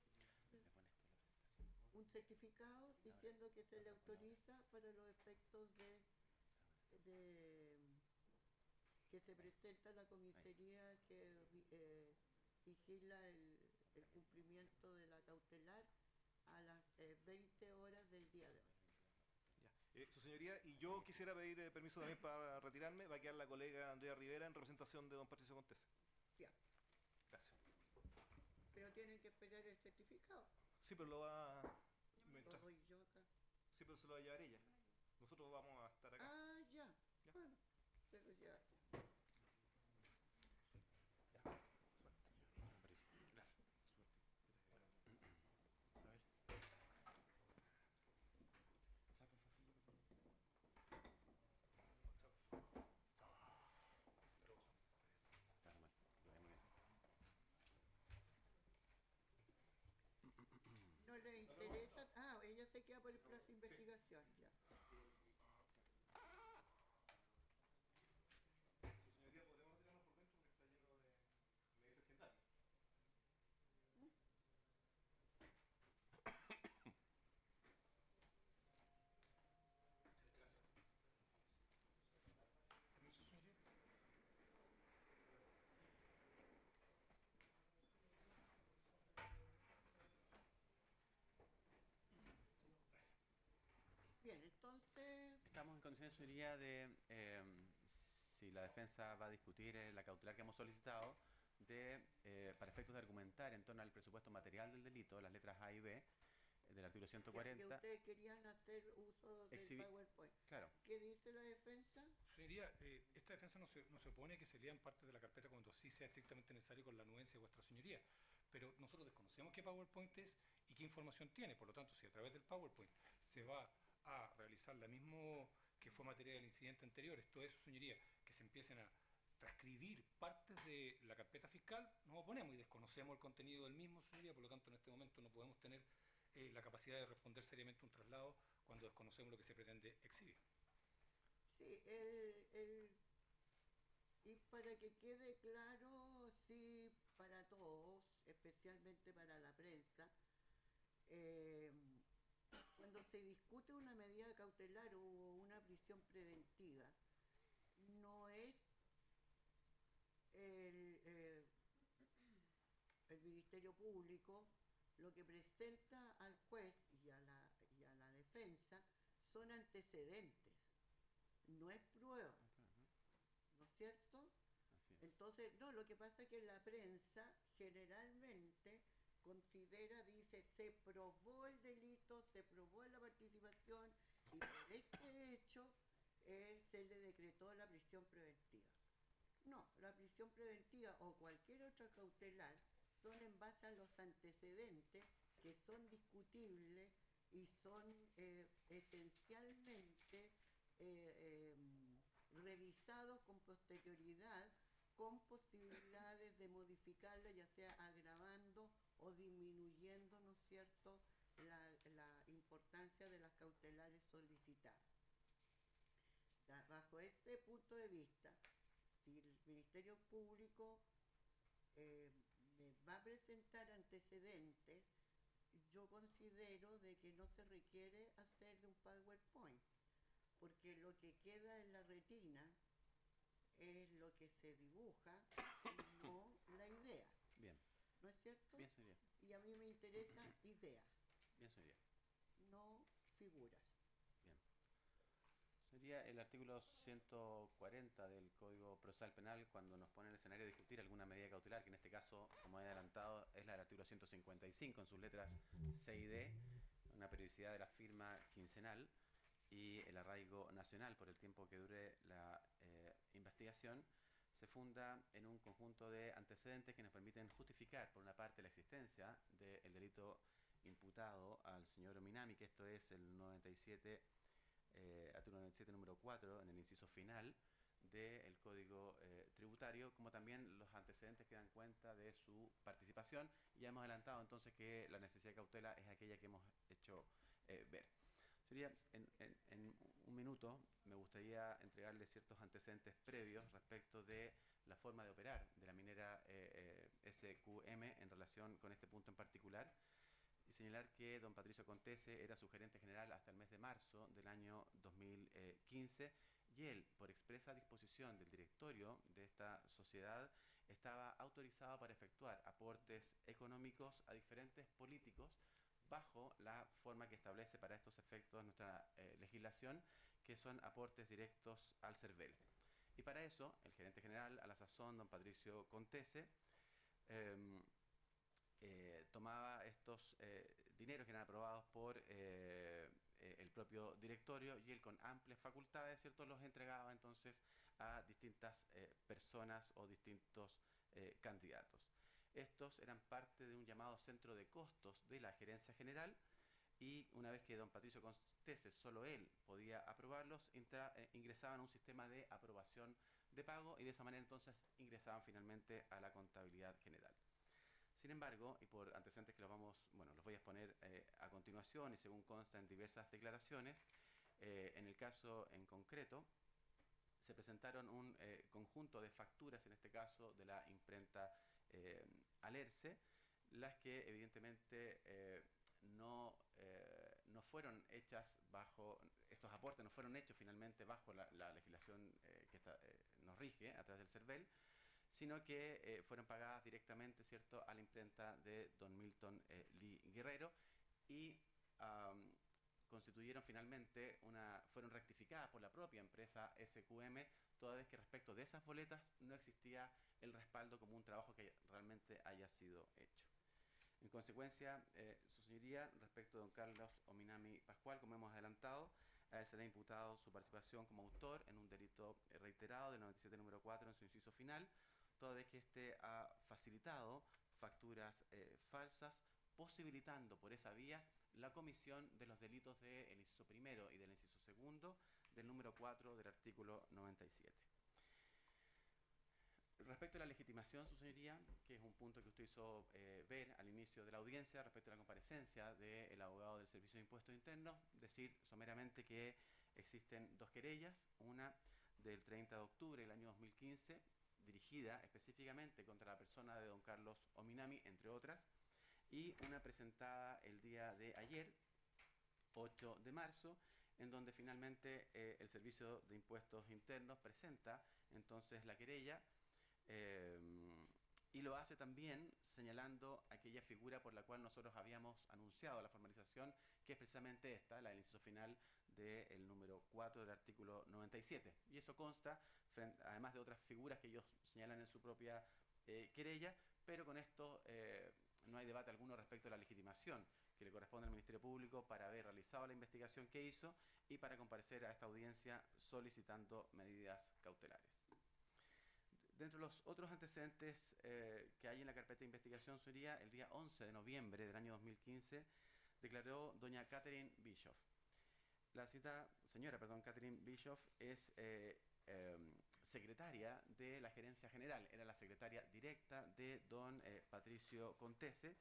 un certificado diciendo que se le autoriza para los efectos de que se presenta la comisaría que vigila el cumplimiento de la cautelar a las 20 horas del día de hoy. Su señoría, y yo quisiera pedir permiso también para retirarme. Va a quedar la colega Andrea Rivera en representación de don Patricio Contese. Ya. Gracias. Pero tienen que esperar el certificado. Sí, pero lo va... Lo doy yo acá. Sí, pero se lo va a llevar ella. Nosotros vamos a estar acá. Ah, ya. Bueno, se lo lleva. No le interesa. Ah, ella se queda por el plazo de investigación, ya. Señoría, ¿podemos retirarnos por dentro? Porque está lleno de meses gendarmes. Bien, entonces... Estamos en condiciones, señoría, de, si la defensa va a discutir la cautelar que hemos solicitado, para efectos de argumentar en torno al presupuesto material del delito, las letras A y B, del artículo 140. Que ustedes querían hacer uso del PowerPoint. Claro. ¿Qué dice la defensa? Señoría, esta defensa no se opone que se lean parte de la carpeta cuando sí sea estrictamente necesario con la anuencia de vuestra señoría, pero nosotros desconocemos qué PowerPoint es y qué información tiene. Por lo tanto, si a través del PowerPoint se va a realizar la misma que fue materia del incidente anterior, esto es, señoría, que se empiecen a transcribir partes de la carpeta fiscal, nos oponemos y desconocemos el contenido del mismo, señoría. Por lo tanto, en este momento no podemos tener la capacidad de responder seriamente un traslado cuando desconocemos lo que se pretende exhibir. Sí, y para que quede claro, sí, para todos, especialmente para la prensa, cuando se discute una medida cautelar o una prisión preventiva, no es el Ministerio Público lo que presenta al juez y a la defensa son antecedentes, no es prueba, ¿no es cierto? Entonces, no, lo que pasa es que la prensa generalmente considera, dice, se probó el delito, se probó la participación y por este hecho se le decretó la prisión preventiva. No, la prisión preventiva o cualquier otra cautelar son en base a los antecedentes que son discutibles y son esencialmente revisados con posterioridad, con posibilidades de modificarla, ya sea agravando o disminuyendo, ¿no es cierto?, la importancia de las cautelares solicitadas. Bajo ese punto de vista, si el Ministerio Público me va a presentar antecedentes, yo considero de que no se requiere hacer de un PowerPoint, porque lo que queda en la retina es lo que se dibuja y no la idea. Bien. ¿No es cierto? Bien, señoría. Y a mí me interesan ideas, Bien, señoría. no figuras. Bien. Sería el artículo 140 del Código Procesal Penal cuando nos pone en el escenario de discutir alguna medida cautelar, que en este caso, como he adelantado, es la del artículo 155 en sus letras C y D, una periodicidad de la firma quincenal y el arraigo nacional por el tiempo que dure la investigación, se funda en un conjunto de antecedentes que nos permiten justificar, por una parte, la existencia del delito imputado al señor Ominami, que esto es el 97, artículo 97 número 4, en el inciso final del Código Tributario, como también los antecedentes que dan cuenta de su participación. Ya hemos adelantado entonces que la necesidad de cautela es aquella que hemos hecho ver. Sería, en un minuto, me gustaría entregarle ciertos antecedentes previos respecto de la forma de operar de la minera SQM en relación con este punto en particular, y señalar que don Patricio Contese era su gerente general hasta el mes de marzo del año 2015, y él, por expresa disposición del directorio de esta sociedad, estaba autorizado para efectuar aportes económicos a diferentes políticos bajo la forma que establece para estos efectos nuestra legislación, que son aportes directos al CERVEL. Y para eso, el gerente general, a la sazón, don Patricio Contese, tomaba estos dineros que eran aprobados por el propio directorio, y él, con amplias facultades, ¿cierto?, los entregaba entonces a distintas personas o distintos candidatos. Estos eran parte de un llamado centro de costos de la gerencia general, y una vez que don Patricio Contese, solo él, podía aprobarlos, ingresaban a un sistema de aprobación de pago, y de esa manera entonces ingresaban finalmente a la contabilidad general. Sin embargo, y por antecedentes que los voy a exponer a continuación y según consta en diversas declaraciones, en el caso en concreto, se presentaron un conjunto de facturas, en este caso de la imprenta Alerce, las que evidentemente no fueron hechas bajo, estos aportes no fueron hechos finalmente bajo la legislación que nos rige a través del CERVEL, sino que fueron pagadas directamente, ¿cierto?, a la imprenta de don Milton Lee Guerrero, y constituyeron finalmente fueron rectificadas por la propia empresa SQM, toda vez que respecto de esas boletas no existía el respaldo como un trabajo que realmente haya sido hecho. En consecuencia, su señoría, respecto de don Carlos Ominami Pascual, como hemos adelantado, a él se le ha imputado su participación como autor en un delito reiterado del 97 número 4 en su inciso final, toda vez que éste ha facilitado facturas falsas, posibilitando por esa vía la comisión de los delitos del inciso primero y del inciso segundo del número 4 del artículo 97. Respecto a la legitimación, su señoría, que es un punto que usted hizo ver al inicio de la audiencia, respecto a la comparecencia del abogado del Servicio de Impuestos Internos, decir someramente que existen dos querellas, una del 30 de octubre del año 2015, dirigida específicamente contra la persona de don Carlos Ominami, entre otras, y una presentada el día de ayer, 8 de marzo, en donde finalmente el Servicio de Impuestos Internos presenta entonces la querella, y lo hace también señalando aquella figura por la cual nosotros habíamos anunciado la formalización, que es precisamente esta, la del inciso final del número 4 del artículo 97. Y eso consta, además de otras figuras que ellos señalan en su propia querella, pero con esto no hay debate alguno respecto a la legitimación que le corresponde al Ministerio Público para haber realizado la investigación que hizo y para comparecer a esta audiencia solicitando medidas cautelares. Dentro de los otros antecedentes que hay en la carpeta de investigación, sería el día 11 de noviembre del año 2015, declaró doña Catherine Bischoff. La señora Catherine Bischoff es secretaria de la Gerencia General, era la secretaria directa de don Patricio Contese,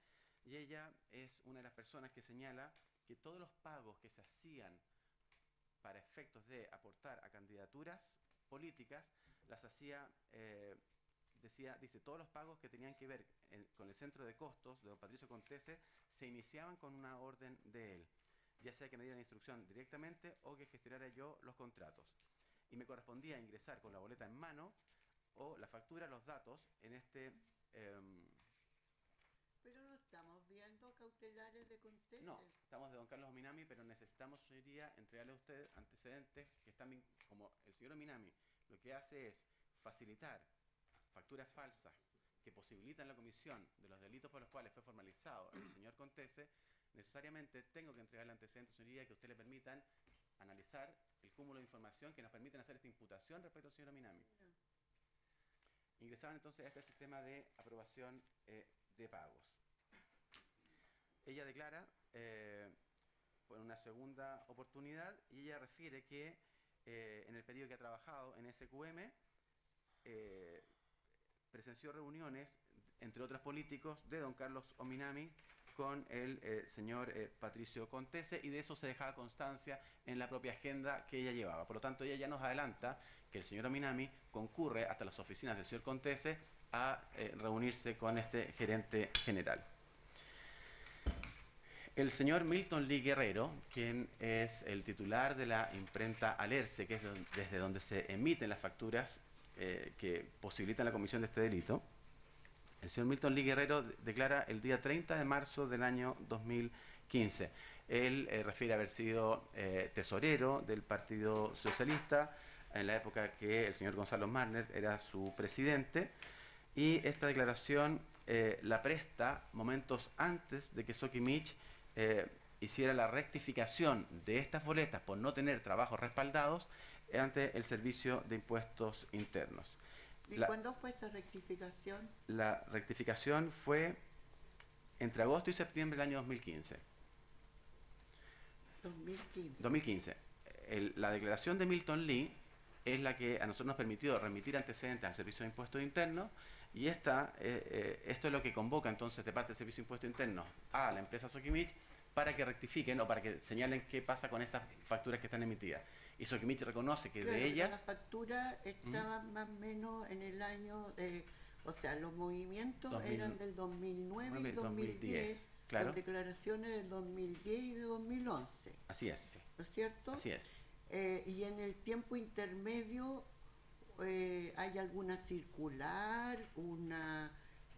y ella es una de las personas que señala que todos los pagos que se hacían para efectos de aportar a candidaturas políticas, las hacía, dice, todos los pagos que tenían que ver con el centro de costos de don Patricio Contese se iniciaban con una orden de él, ya sea que me diera la instrucción directamente o que gestionara yo los contratos. Y me correspondía ingresar con la boleta en mano o la factura, los datos en este... Pero no estamos viendo cautelares de Contese. No, estamos de don Carlos Ominami, pero necesitamos, señoría, entregarle a usted antecedentes que están, como el señor Ominami lo que hace es facilitar facturas falsas que posibilitan la comisión de los delitos por los cuales fue formalizado el señor Contese. Necesariamente tengo que entregarle antecedentes, señoría, que a usted le permitan analizar el cúmulo de información que nos permiten hacer esta imputación respecto al señor Ominami. Ingresaban entonces a este sistema de aprobación de pagos. Ella declara por una segunda oportunidad, y ella refiere que en el periodo que ha trabajado en SQM presenció reuniones, entre otros políticos, de don Carlos Ominami con el señor Patricio Contese, y de eso se dejaba constancia en la propia agenda que ella llevaba. Por lo tanto, ella ya nos adelanta que el señor Ominami concurre hasta las oficinas del señor Contese a reunirse con este gerente general. El señor Milton Lee Guerrero, quien es el titular de la imprenta Alerce, que es desde donde se emiten las facturas que posibilitan la comisión de este delito, el señor Milton Lee Guerrero declara el día 30 de marzo del año 2015. Él refiere haber sido tesorero del Partido Socialista en la época que el señor Gonzalo Marner era su presidente, y esta declaración la presta momentos antes de que Sokimich hiciera la rectificación de estas boletas por no tener trabajos respaldados ante el Servicio de Impuestos Internos. ¿Y cuándo fue esa rectificación? La rectificación fue entre agosto y septiembre del año 2015. 2015. La declaración de Milton Lee es la que a nosotros nos permitió remitir antecedentes al Servicio de Impuestos Internos, y esto es lo que convoca entonces de parte del Servicio de Impuestos Internos a la empresa Sokimich para que rectifiquen o para que señalen qué pasa con estas facturas que están emitidas. Y Sokimich reconoce que de ellas... Las facturas estaban más o menos en el año de... O sea, los movimientos eran del 2009 y 2010, claro. Con declaraciones del 2010 y de 2011. Así es. ¿No es cierto? Así es. Y en el tiempo intermedio, ¿hay alguna circular, una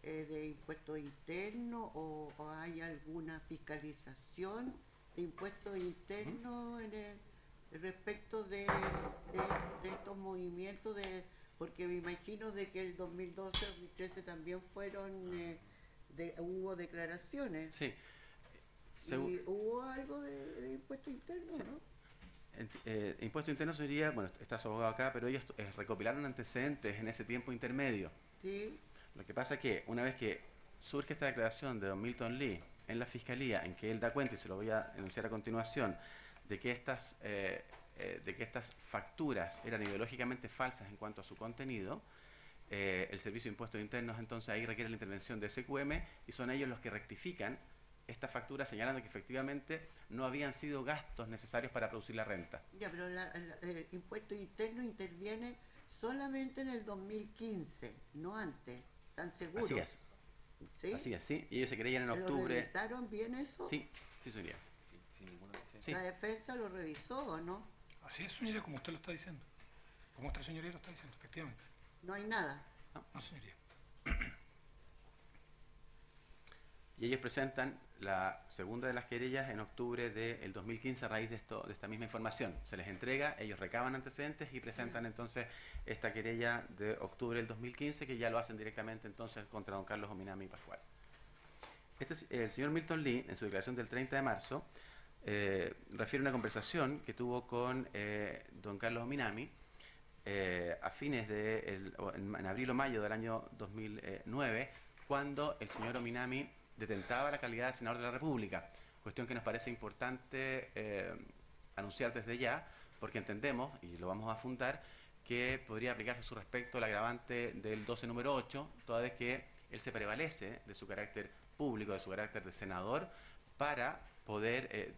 de impuestos internos o hay alguna fiscalización de impuestos internos respecto de estos movimientos? Porque me imagino de que el 2012, 2013 también hubo declaraciones. Sí. ¿Y hubo algo de impuestos internos, sí. no? Impuesto Interno, señoría, bueno, está su abogado acá, pero ellos recopilaron antecedentes en ese tiempo intermedio. Sí. Lo que pasa es que una vez que surge esta declaración de don Milton Lee en la Fiscalía, en que él da cuenta, y se lo voy a enunciar a continuación, de que estas facturas eran ideológicamente falsas en cuanto a su contenido, el Servicio de Impuestos Internos entonces ahí requiere la intervención de SQM y son ellos los que rectifican estas facturas señalando que efectivamente no habían sido gastos necesarios para producir la renta. Ya, pero el impuesto interno interviene solamente en el 2015, no antes, ¿están seguros? Así es. ¿Sí? Así es, sí. Y ellos se creían en ¿Pero octubre. revisaron bien eso? Sí, sí, señoría. Sin ninguna Sí. La defensa lo revisó, ¿o no? Así es, señoría, como usted lo está diciendo. Como nuestra señoría lo está diciendo, efectivamente. No hay nada. No, señoría. Y ellos presentan la segunda de las querellas en octubre del 2015 a raíz de esta misma información. Se les entrega, ellos recaban antecedentes y presentan entonces esta querella de octubre del 2015 que ya lo hacen directamente entonces contra don Carlos Ominami Pascual. El señor Milton Lee, en su declaración del 30 de marzo, refiere una conversación que tuvo con don Carlos Ominami a fines en abril o mayo del año 2009, cuando el señor Ominami detentaba la calidad de senador de la República, cuestión que nos parece importante anunciar desde ya, porque entendemos, y lo vamos a fundar, que podría aplicarse a su respecto el agravante del 12 número 8, toda vez que él se prevalece de su carácter público, de su carácter de senador, para poder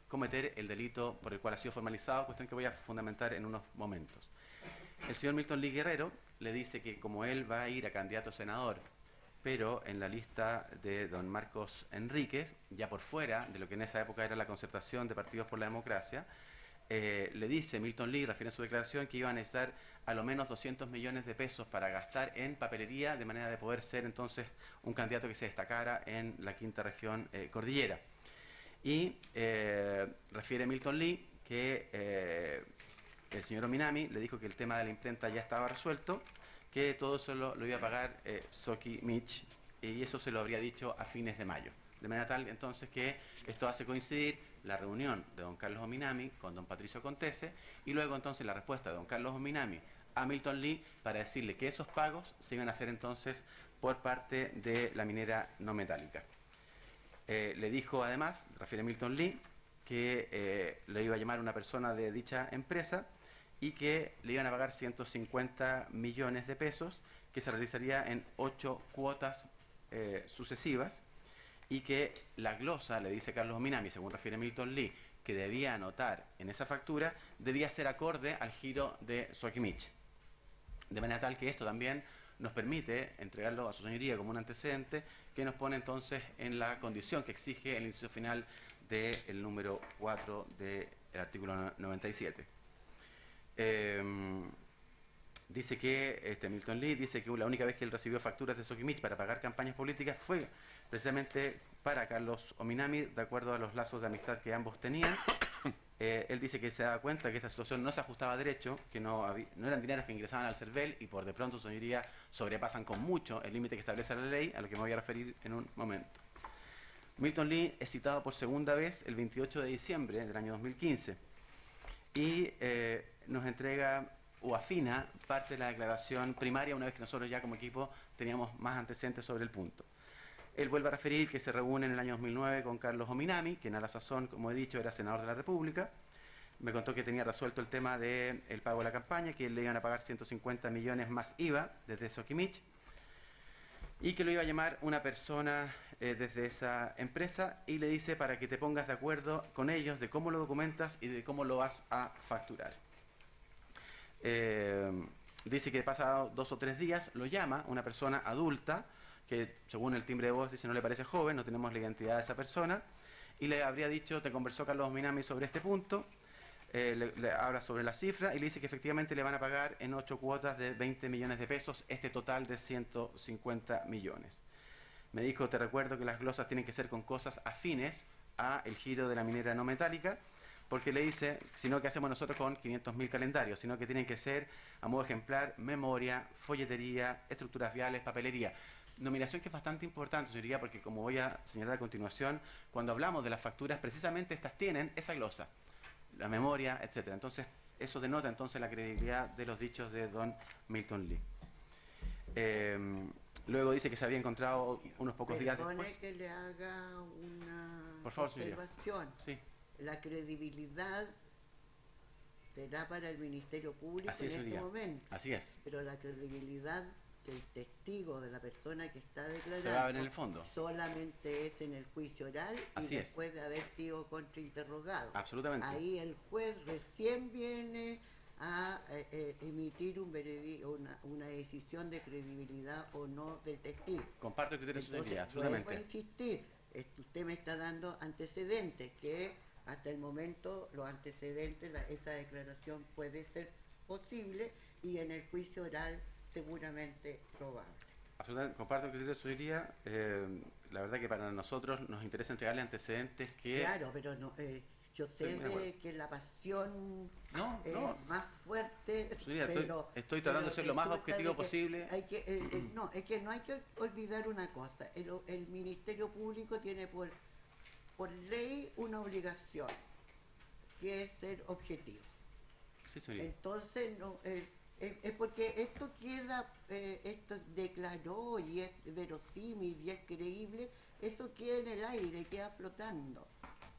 cometer el delito por el cual ha sido formalizado, cuestión que voy a fundamentar en unos momentos. El señor Milton Lee Guerrero le dice que como él va a ir a candidato a senador, pero en la lista de don Marcos Enríquez, ya por fuera de lo que en esa época era la concertación de partidos por la democracia, le dice Milton Lee, refiere en su declaración, que iba a necesitar a lo menos 200 millones de pesos para gastar en papelería, de manera de poder ser entonces un candidato que se destacara en la quinta región cordillera. Y refiere Milton Lee que el señor Ominami le dijo que el tema de la imprenta ya estaba resuelto, que todo eso lo iba a pagar Soki Mitch, y eso se lo habría dicho a fines de mayo. De manera tal entonces que esto hace coincidir la reunión de don Carlos Ominami con don Patricio Contese y luego entonces la respuesta de don Carlos Ominami a Milton Lee para decirle que esos pagos se iban a hacer entonces por parte de la minera no metálica. Le dijo además, refiere Milton Lee, que le iba a llamar una persona de dicha empresa y que le iban a pagar 150 millones de pesos, que se realizaría en 8 cuotas sucesivas, y que la glosa, le dice Carlos Ominami, según refiere Milton Lee, que debía anotar en esa factura, debía ser acorde al giro de Soquimich. De manera tal que esto también nos permite entregarlo a su señoría como un antecedente que nos pone entonces en la condición que exige el inciso final del número 4 del artículo 97. Dice que Milton Lee dice que la única vez que él recibió facturas de Soquimich para pagar campañas políticas fue precisamente para Carlos Ominami, de acuerdo a los lazos de amistad que ambos tenían. Él dice que se da cuenta que esta situación no se ajustaba a derecho, que no eran dineros que ingresaban al CERVEL y por de pronto, señoría, sobrepasan con mucho el límite que establece la ley, a lo que me voy a referir en un momento. Milton Lee es citado por segunda vez el 28 de diciembre del año 2015 y nos entrega o afina parte de la declaración primaria una vez que nosotros ya como equipo teníamos más antecedentes sobre el punto. Él vuelve a referir que se reúne en el año 2009 con Carlos Ominami, quien a la sazón, como he dicho, era senador de la República. Me contó que tenía resuelto el tema del pago de la campaña, que le iban a pagar 150 millones más IVA desde Soquimich, y que lo iba a llamar una persona desde esa empresa y le dice para que te pongas de acuerdo con ellos de cómo lo documentas y de cómo lo vas a facturar. Dice que pasado 2 o 3 días lo llama una persona adulta, que según el timbre de voz dice no le parece joven, no tenemos la identidad de esa persona, y le habría dicho, te conversó Carlos Ominami sobre este punto, le habla sobre la cifra y le dice que efectivamente le van a pagar en 8 cuotas de 20 millones de pesos este total de 150 millones. Me dijo, te recuerdo que las glosas tienen que ser con cosas afines a el giro de la minera no metálica, porque le dice, sino que hacemos nosotros con 500.000 calendarios, sino que tienen que ser a modo ejemplar, memoria, folletería, estructuras viales, papelería. Nominación que es bastante importante, señoría, porque como voy a señalar a continuación, cuando hablamos de las facturas, precisamente estas tienen esa glosa. la memoria, etcétera. Entonces, eso denota entonces la credibilidad de los dichos de don Milton Lee. Luego dice que se había encontrado unos pocos días después. Que le haga una Por favor, señoría. observación. Sí. La credibilidad será para el Ministerio Público Así es, en este señoría. momento. Así es. Pero la credibilidad del testigo, de la persona que está declarando, Se va a ver en el fondo. solamente es en el juicio oral Así y es. después de haber sido contrainterrogado. Absolutamente. Ahí el juez recién viene a emitir un una decisión de credibilidad o no del testigo. Comparto el criterio de su Entonces, señoría, vuelvo a absolutamente. insistir, usted me está dando antecedentes que hasta el momento los antecedentes, esa declaración puede ser posible y en el juicio oral seguramente probable. Absolutamente, comparto el criterio de su señoría. La verdad que para nosotros nos interesa entregarle antecedentes que... Claro, pero no, yo sé que la pasión es más fuerte, Señoría, pero... estoy tratando de ser lo más resulta objetivo de que posible. Hay que, no, es que no hay que olvidar una cosa. El Ministerio Público tiene por ley una obligación, que es ser objetivo. Sí, señoría. Entonces, no, es porque esto queda, esto declaró y es verosímil y es creíble, eso queda en el aire, queda flotando,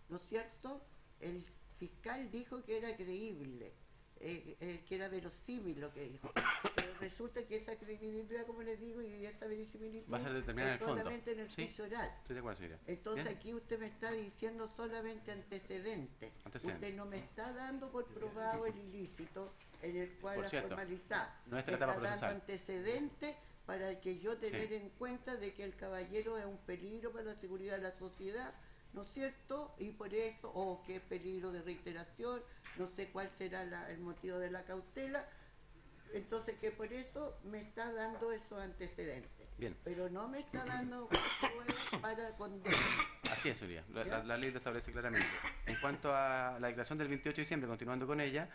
¿no es cierto? El fiscal dijo que era creíble, que era verosímil lo que dijo, pero resulta que esa credibilidad, como les digo, y esa verisimilitud Va a ser determinada en el fondo. solamente en el Sí, juicio oral. estoy de acuerdo, señoría. Entonces Bien. aquí usted me está diciendo solamente antecedentes. Antecedentes. Usted no me está dando por probado el ilícito en el cual Por ha cierto, formalizado. nuestra Me etapa está dando procesal. antecedentes para que yo tener Sí. en cuenta de que el caballero es un peligro para la seguridad de la sociedad, ¿no es cierto? Y por eso, o que es peligro de reiteración, no sé cuál será el motivo de la cautela, entonces que por eso me está dando esos antecedentes. Bien. Pero no me está dando pruebas para condenar. Así es, Julia. La ley lo establece claramente. En cuanto a la declaración del 28 de diciembre, continuando con ella,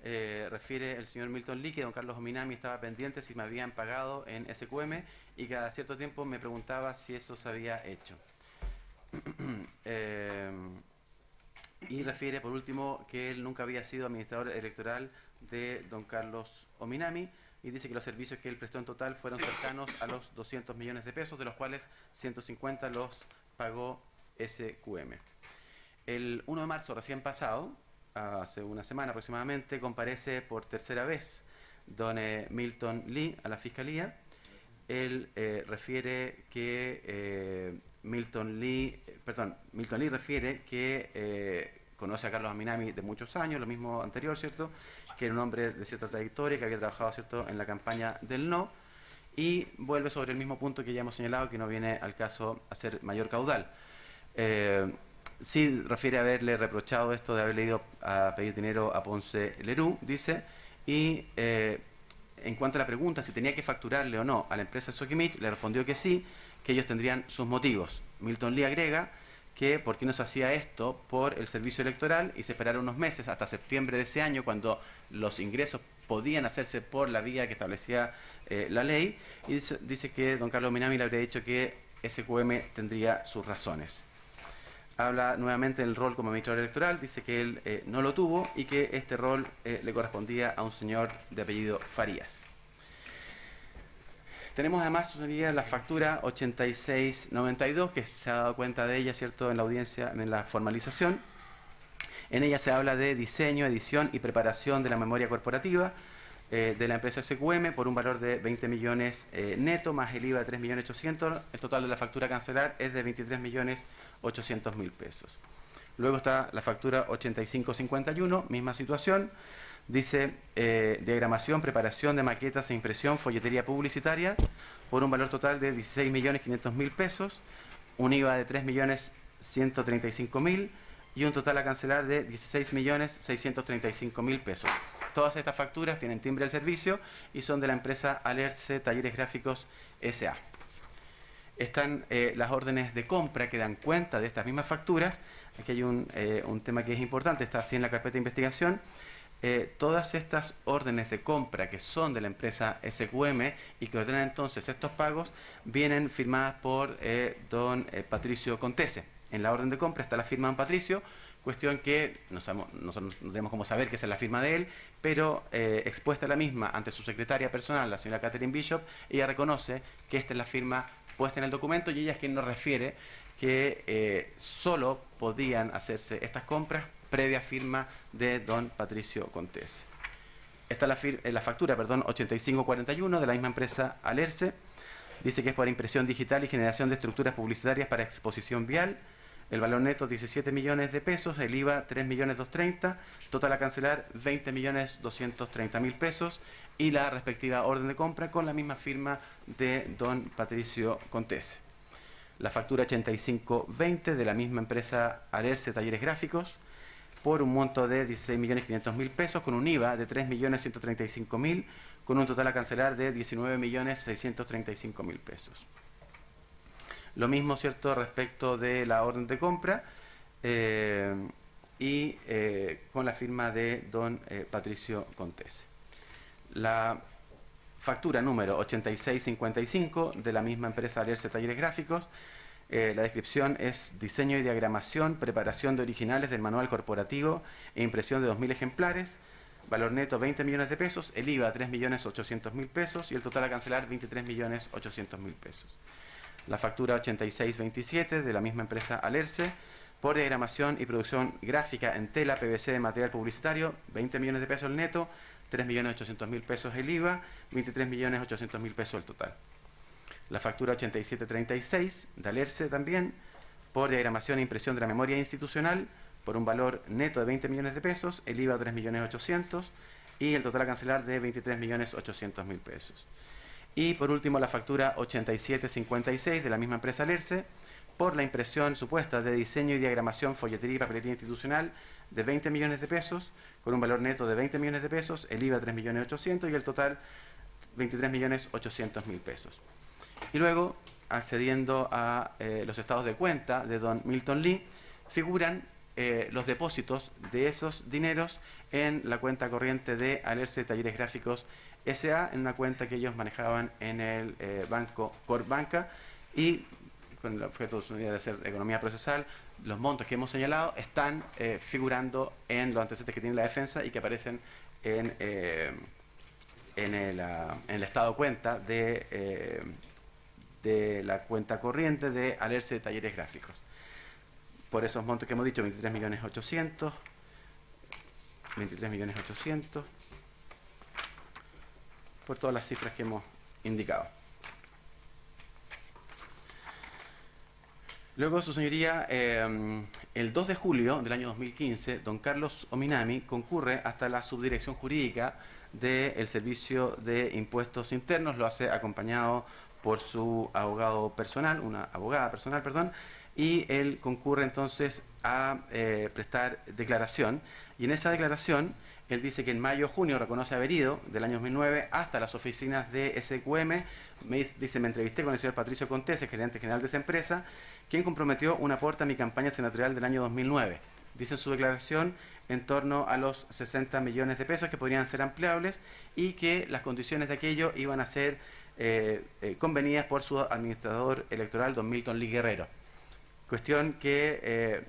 refiere el señor Milton Lee que don Carlos Ominami estaba pendiente si me habían pagado en SQM y cada cierto tiempo me preguntaba si eso se había hecho. Y refiere, por último, que él nunca había sido administrador electoral de don Carlos Ominami y dice que los servicios que él prestó en total fueron cercanos a los 200 millones de pesos, de los cuales 150 los pagó SQM. El 1 de marzo recién pasado, hace una semana aproximadamente, comparece por tercera vez don Milton Lee a la Fiscalía. Él refiere que Milton Lee refiere que conoce a Carlos Ominami de muchos años, lo mismo anterior, ¿cierto? Que era un hombre de cierta trayectoria, que había trabajado, ¿cierto?, en la campaña del no, y vuelve sobre el mismo punto que ya hemos señalado, que no viene al caso hacer mayor caudal. Sí refiere haberle reprochado esto de haberle ido a pedir dinero a Ponce Lerú, dice, y en cuanto a la pregunta si tenía que facturarle o no a la empresa Soquimich, le respondió que sí, que ellos tendrían sus motivos. Milton Lee agrega que por qué no se hacía esto por el servicio electoral y se esperaron unos meses hasta septiembre de ese año cuando los ingresos podían hacerse por la vía que establecía la ley, y dice que don Carlos Ominami le habría dicho que SQM tendría sus razones. Habla nuevamente del rol como administrador electoral, dice que él no lo tuvo y que este rol le correspondía a un señor de apellido Farías. Tenemos además, señoría, la factura 8692, que se ha dado cuenta de ella, ¿cierto?, en la audiencia, en la formalización. En ella se habla de diseño, edición y preparación de la memoria corporativa de la empresa SQM por un valor de 20 millones neto, más el IVA de 3.800.000. El total de la factura a cancelar es de 23.800.000 pesos. Luego está la factura 8551, misma situación. Dice diagramación, preparación de maquetas e impresión, folletería publicitaria por un valor total de 16.500.000 pesos, un IVA de 3.135.000 y un total a cancelar de 16.635.000 pesos. Todas estas facturas tienen timbre del servicio y son de la empresa Alerce Talleres Gráficos S.A. Están las órdenes de compra que dan cuenta de estas mismas facturas. Aquí hay un tema que es importante, está así en la carpeta de investigación. Todas estas órdenes de compra que son de la empresa SQM y que ordenan entonces estos pagos vienen firmadas por don Patricio Contese. En la orden de compra está la firma de don Patricio, cuestión que nosotros no tenemos cómo saber que esa es la firma de él, pero expuesta la misma ante su secretaria personal, la señora Catherine Bishop, ella reconoce que esta es la firma puesta en el documento y ella es quien nos refiere que solo podían hacerse estas compras previa firma de don Patricio Contese. Esta es la factura 8541 de la misma empresa Alerce. Dice que es por impresión digital y generación de estructuras publicitarias para exposición vial. El valor neto 17 millones de pesos, el IVA 3.230.000, total a cancelar 20.230.000 pesos y la respectiva orden de compra con la misma firma de don Patricio Contese. La factura 8520 de la misma empresa Alerce Talleres Gráficos por un monto de 16.500.000 pesos con un IVA de 3.135.000 con un total a cancelar de 19.635.000 pesos. Lo mismo, ¿cierto?, respecto de la orden de compra con la firma de don Patricio Contese. La factura número 8655 de la misma empresa Alerce Talleres Gráficos. La descripción es diseño y diagramación, preparación de originales del manual corporativo e impresión de 2.000 ejemplares. Valor neto 20 millones de pesos, el IVA 3.800.000 pesos y el total a cancelar 23.800.000 pesos. La factura 8627 de la misma empresa Alerce por diagramación y producción gráfica en tela PVC de material publicitario, 20 millones de pesos el neto, 3.800.000 pesos el IVA, 23.800.000 pesos el total. La factura 8736 de Alerce también por diagramación e impresión de la memoria institucional por un valor neto de 20 millones de pesos, el IVA 3.800.000 y el total a cancelar de 23.800.000 pesos. Y por último la factura 8756 de la misma empresa Alerce por la impresión supuesta de diseño y diagramación, folletería y papelería institucional de 20 millones de pesos con un valor neto de 20 millones de pesos, el IVA 3.800.000 y el total 23.800.000 pesos. Y luego, accediendo a los estados de cuenta de don Milton Lee, figuran los depósitos de esos dineros en la cuenta corriente de Alerce Talleres Gráficos S.A., en una cuenta que ellos manejaban en el banco Corbanca y con el objeto de hacer economía procesal. Los montos que hemos señalado están figurando en los antecedentes que tiene la defensa y que aparecen en el estado de cuenta de la cuenta corriente de Alerce Talleres Gráficos. Por esos montos que hemos dicho, 23.800.000, 23.800.000, por todas las cifras que hemos indicado. Luego, su señoría, el 2 de julio del año 2015, don Carlos Ominami concurre hasta la subdirección jurídica del Servicio de Impuestos Internos, lo hace acompañado por su abogado personal, una abogada personal, perdón, y él concurre entonces a prestar declaración, y en esa declaración él dice que en mayo o junio reconoce haber ido del año 2009 hasta las oficinas de SQM. Me entrevisté con el señor Patricio Contese, gerente general de esa empresa, quien comprometió un aporte a mi campaña senatorial del año 2009. Dice en su declaración en torno a los 60 millones de pesos que podrían ser ampliables y que las condiciones de aquello iban a ser convenidas por su administrador electoral, don Milton Lee Guerrero. Cuestión que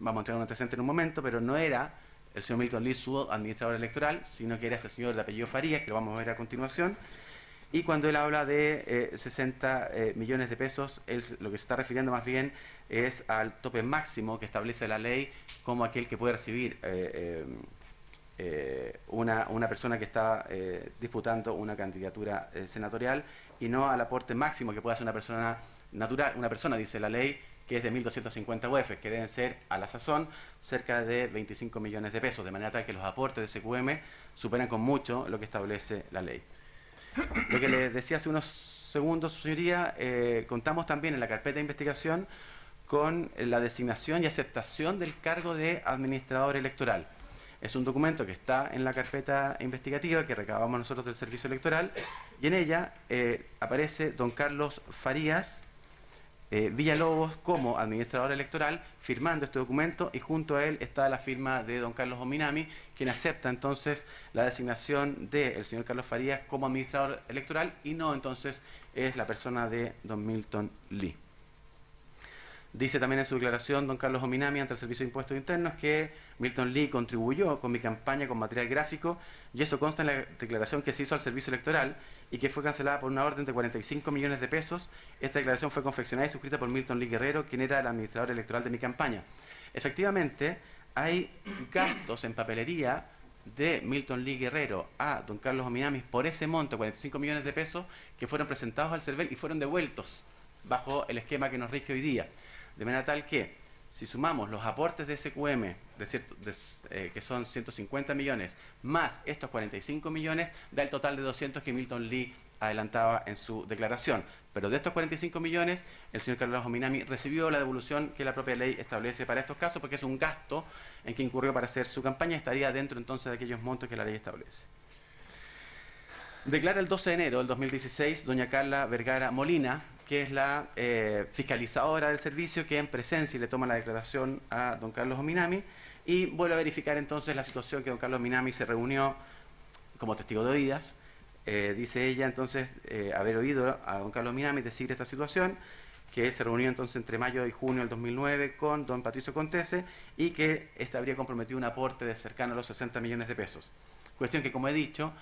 vamos a entrar en un antecedente en un momento, pero no era el señor Milton Lee su administrador electoral, sino que era este señor de apellido Farías, que lo vamos a ver a continuación. Y cuando él habla de 60 millones de pesos, él lo que se está refiriendo más bien es al tope máximo que establece la ley como aquel que puede recibir una persona que está disputando una candidatura senatorial, y no al aporte máximo que puede hacer una persona natural. Una persona, dice la ley, que es de 1.250 UF, que deben ser a la sazón cerca de 25 millones de pesos, de manera tal que los aportes de SQM superan con mucho lo que establece la ley. Lo que les decía hace unos segundos, su señoría, contamos también en la carpeta de investigación con la designación y aceptación del cargo de administrador electoral. Es un documento que está en la carpeta investigativa que recabamos nosotros del Servicio Electoral, y en ella aparece don Carlos Farías Villalobos como administrador electoral firmando este documento, y junto a él está la firma de don Carlos Ominami, quien acepta entonces la designación del señor Carlos Farías como administrador electoral, y no entonces es la persona de don Milton Lee. Dice también en su declaración don Carlos Ominami ante el Servicio de Impuestos Internos que Milton Lee contribuyó con mi campaña con material gráfico y eso consta en la declaración que se hizo al Servicio Electoral y que fue cancelada por una orden de 45 millones de pesos. Esta declaración fue confeccionada y suscrita por Milton Lee Guerrero, quien era el administrador electoral de mi campaña. Efectivamente, hay gastos en papelería de Milton Lee Guerrero a don Carlos Ominami por ese monto, 45 millones de pesos, que fueron presentados al CERVEL y fueron devueltos bajo el esquema que nos rige hoy día. De manera tal que, si sumamos los aportes de SQM, que son 150 millones, más estos 45 millones, da el total de 200 que Milton Lee adelantaba en su declaración. Pero de estos 45 millones, el señor Carlos Ominami recibió la devolución que la propia ley establece para estos casos, porque es un gasto en que incurrió para hacer su campaña, estaría dentro entonces de aquellos montos que la ley establece. Declara el 12 de enero del 2016 doña Carla Vergara Molina, que es la fiscalizadora del servicio, que en presencia y le toma la declaración a don Carlos Ominami y vuelve a verificar entonces la situación que don Carlos Ominami se reunió como testigo de oídas. Dice ella entonces haber oído a don Carlos Ominami decir esta situación, que se reunió entonces entre mayo y junio del 2009 con don Patricio Contese y que ésta habría comprometido un aporte de cercano a los 60 millones de pesos. Cuestión que, como he dicho,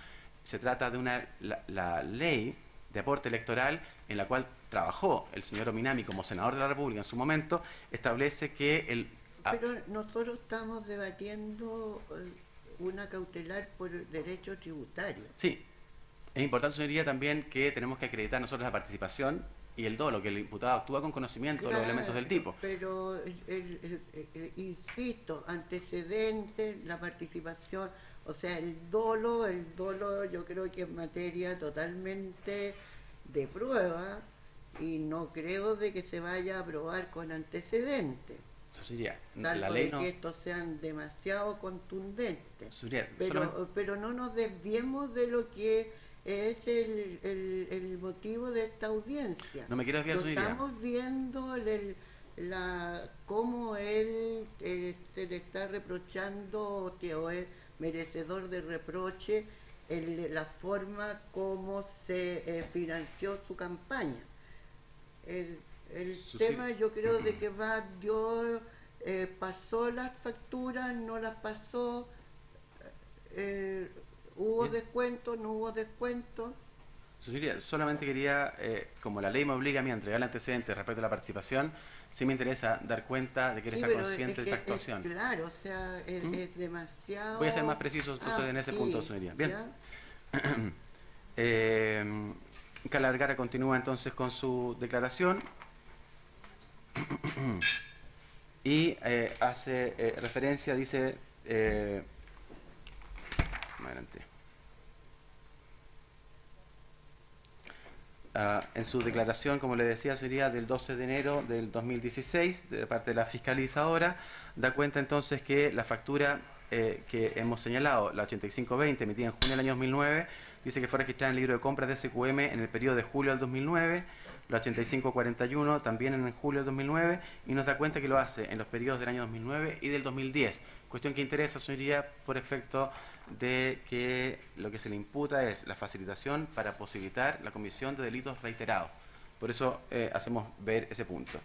se trata de la ley de aporte electoral en la cual trabajó el señor Ominami como senador de la República en su momento, establece que el... Pero nosotros estamos debatiendo una cautelar por derecho tributario. Sí, es importante, señoría, también que tenemos que acreditar nosotros la participación y el dolo, que el imputado actúa con conocimiento de los elementos del tipo. Pero, insisto, antecedentes, la participación, o sea, el dolo yo creo que es materia totalmente de prueba y no creo de que se vaya a aprobar con antecedentes. Eso sería, Salvo la ley de no... que estos sean demasiado contundentes. Sería, Pero no nos desviemos de lo que es el motivo de esta audiencia. No me quiero desviar, señoría. Estamos viendo cómo él se le está reprochando, o es merecedor de reproche, la forma como se financió su campaña. El tema, yo creo de que pasó las facturas, no las pasó, hubo descuento, no hubo descuento. Solamente quería, como la ley me obliga a mí a entregar el antecedente respecto a la participación, sí me interesa dar cuenta de que él está consciente de esta actuación. Claro, o sea, es demasiado... Voy a ser más preciso entonces en ese punto, señoría. Bien. Carla Vergara continúa entonces con su declaración y hace referencia, dice... adelante. En su declaración, como le decía, sería del 12 de enero del 2016, de parte de la fiscalizadora, da cuenta entonces que la factura que hemos señalado, la 8520, emitida en junio del año 2009, dice que fue registrada en el libro de compras de SQM en el periodo de julio del 2009, la 8541 también en julio del 2009, y nos da cuenta que lo hace en los periodos del año 2009 y del 2010. Cuestión que interesa, señoría, por efecto de que lo que se le imputa es la facilitación para posibilitar la comisión de delitos reiterados. Por eso hacemos ver ese punto.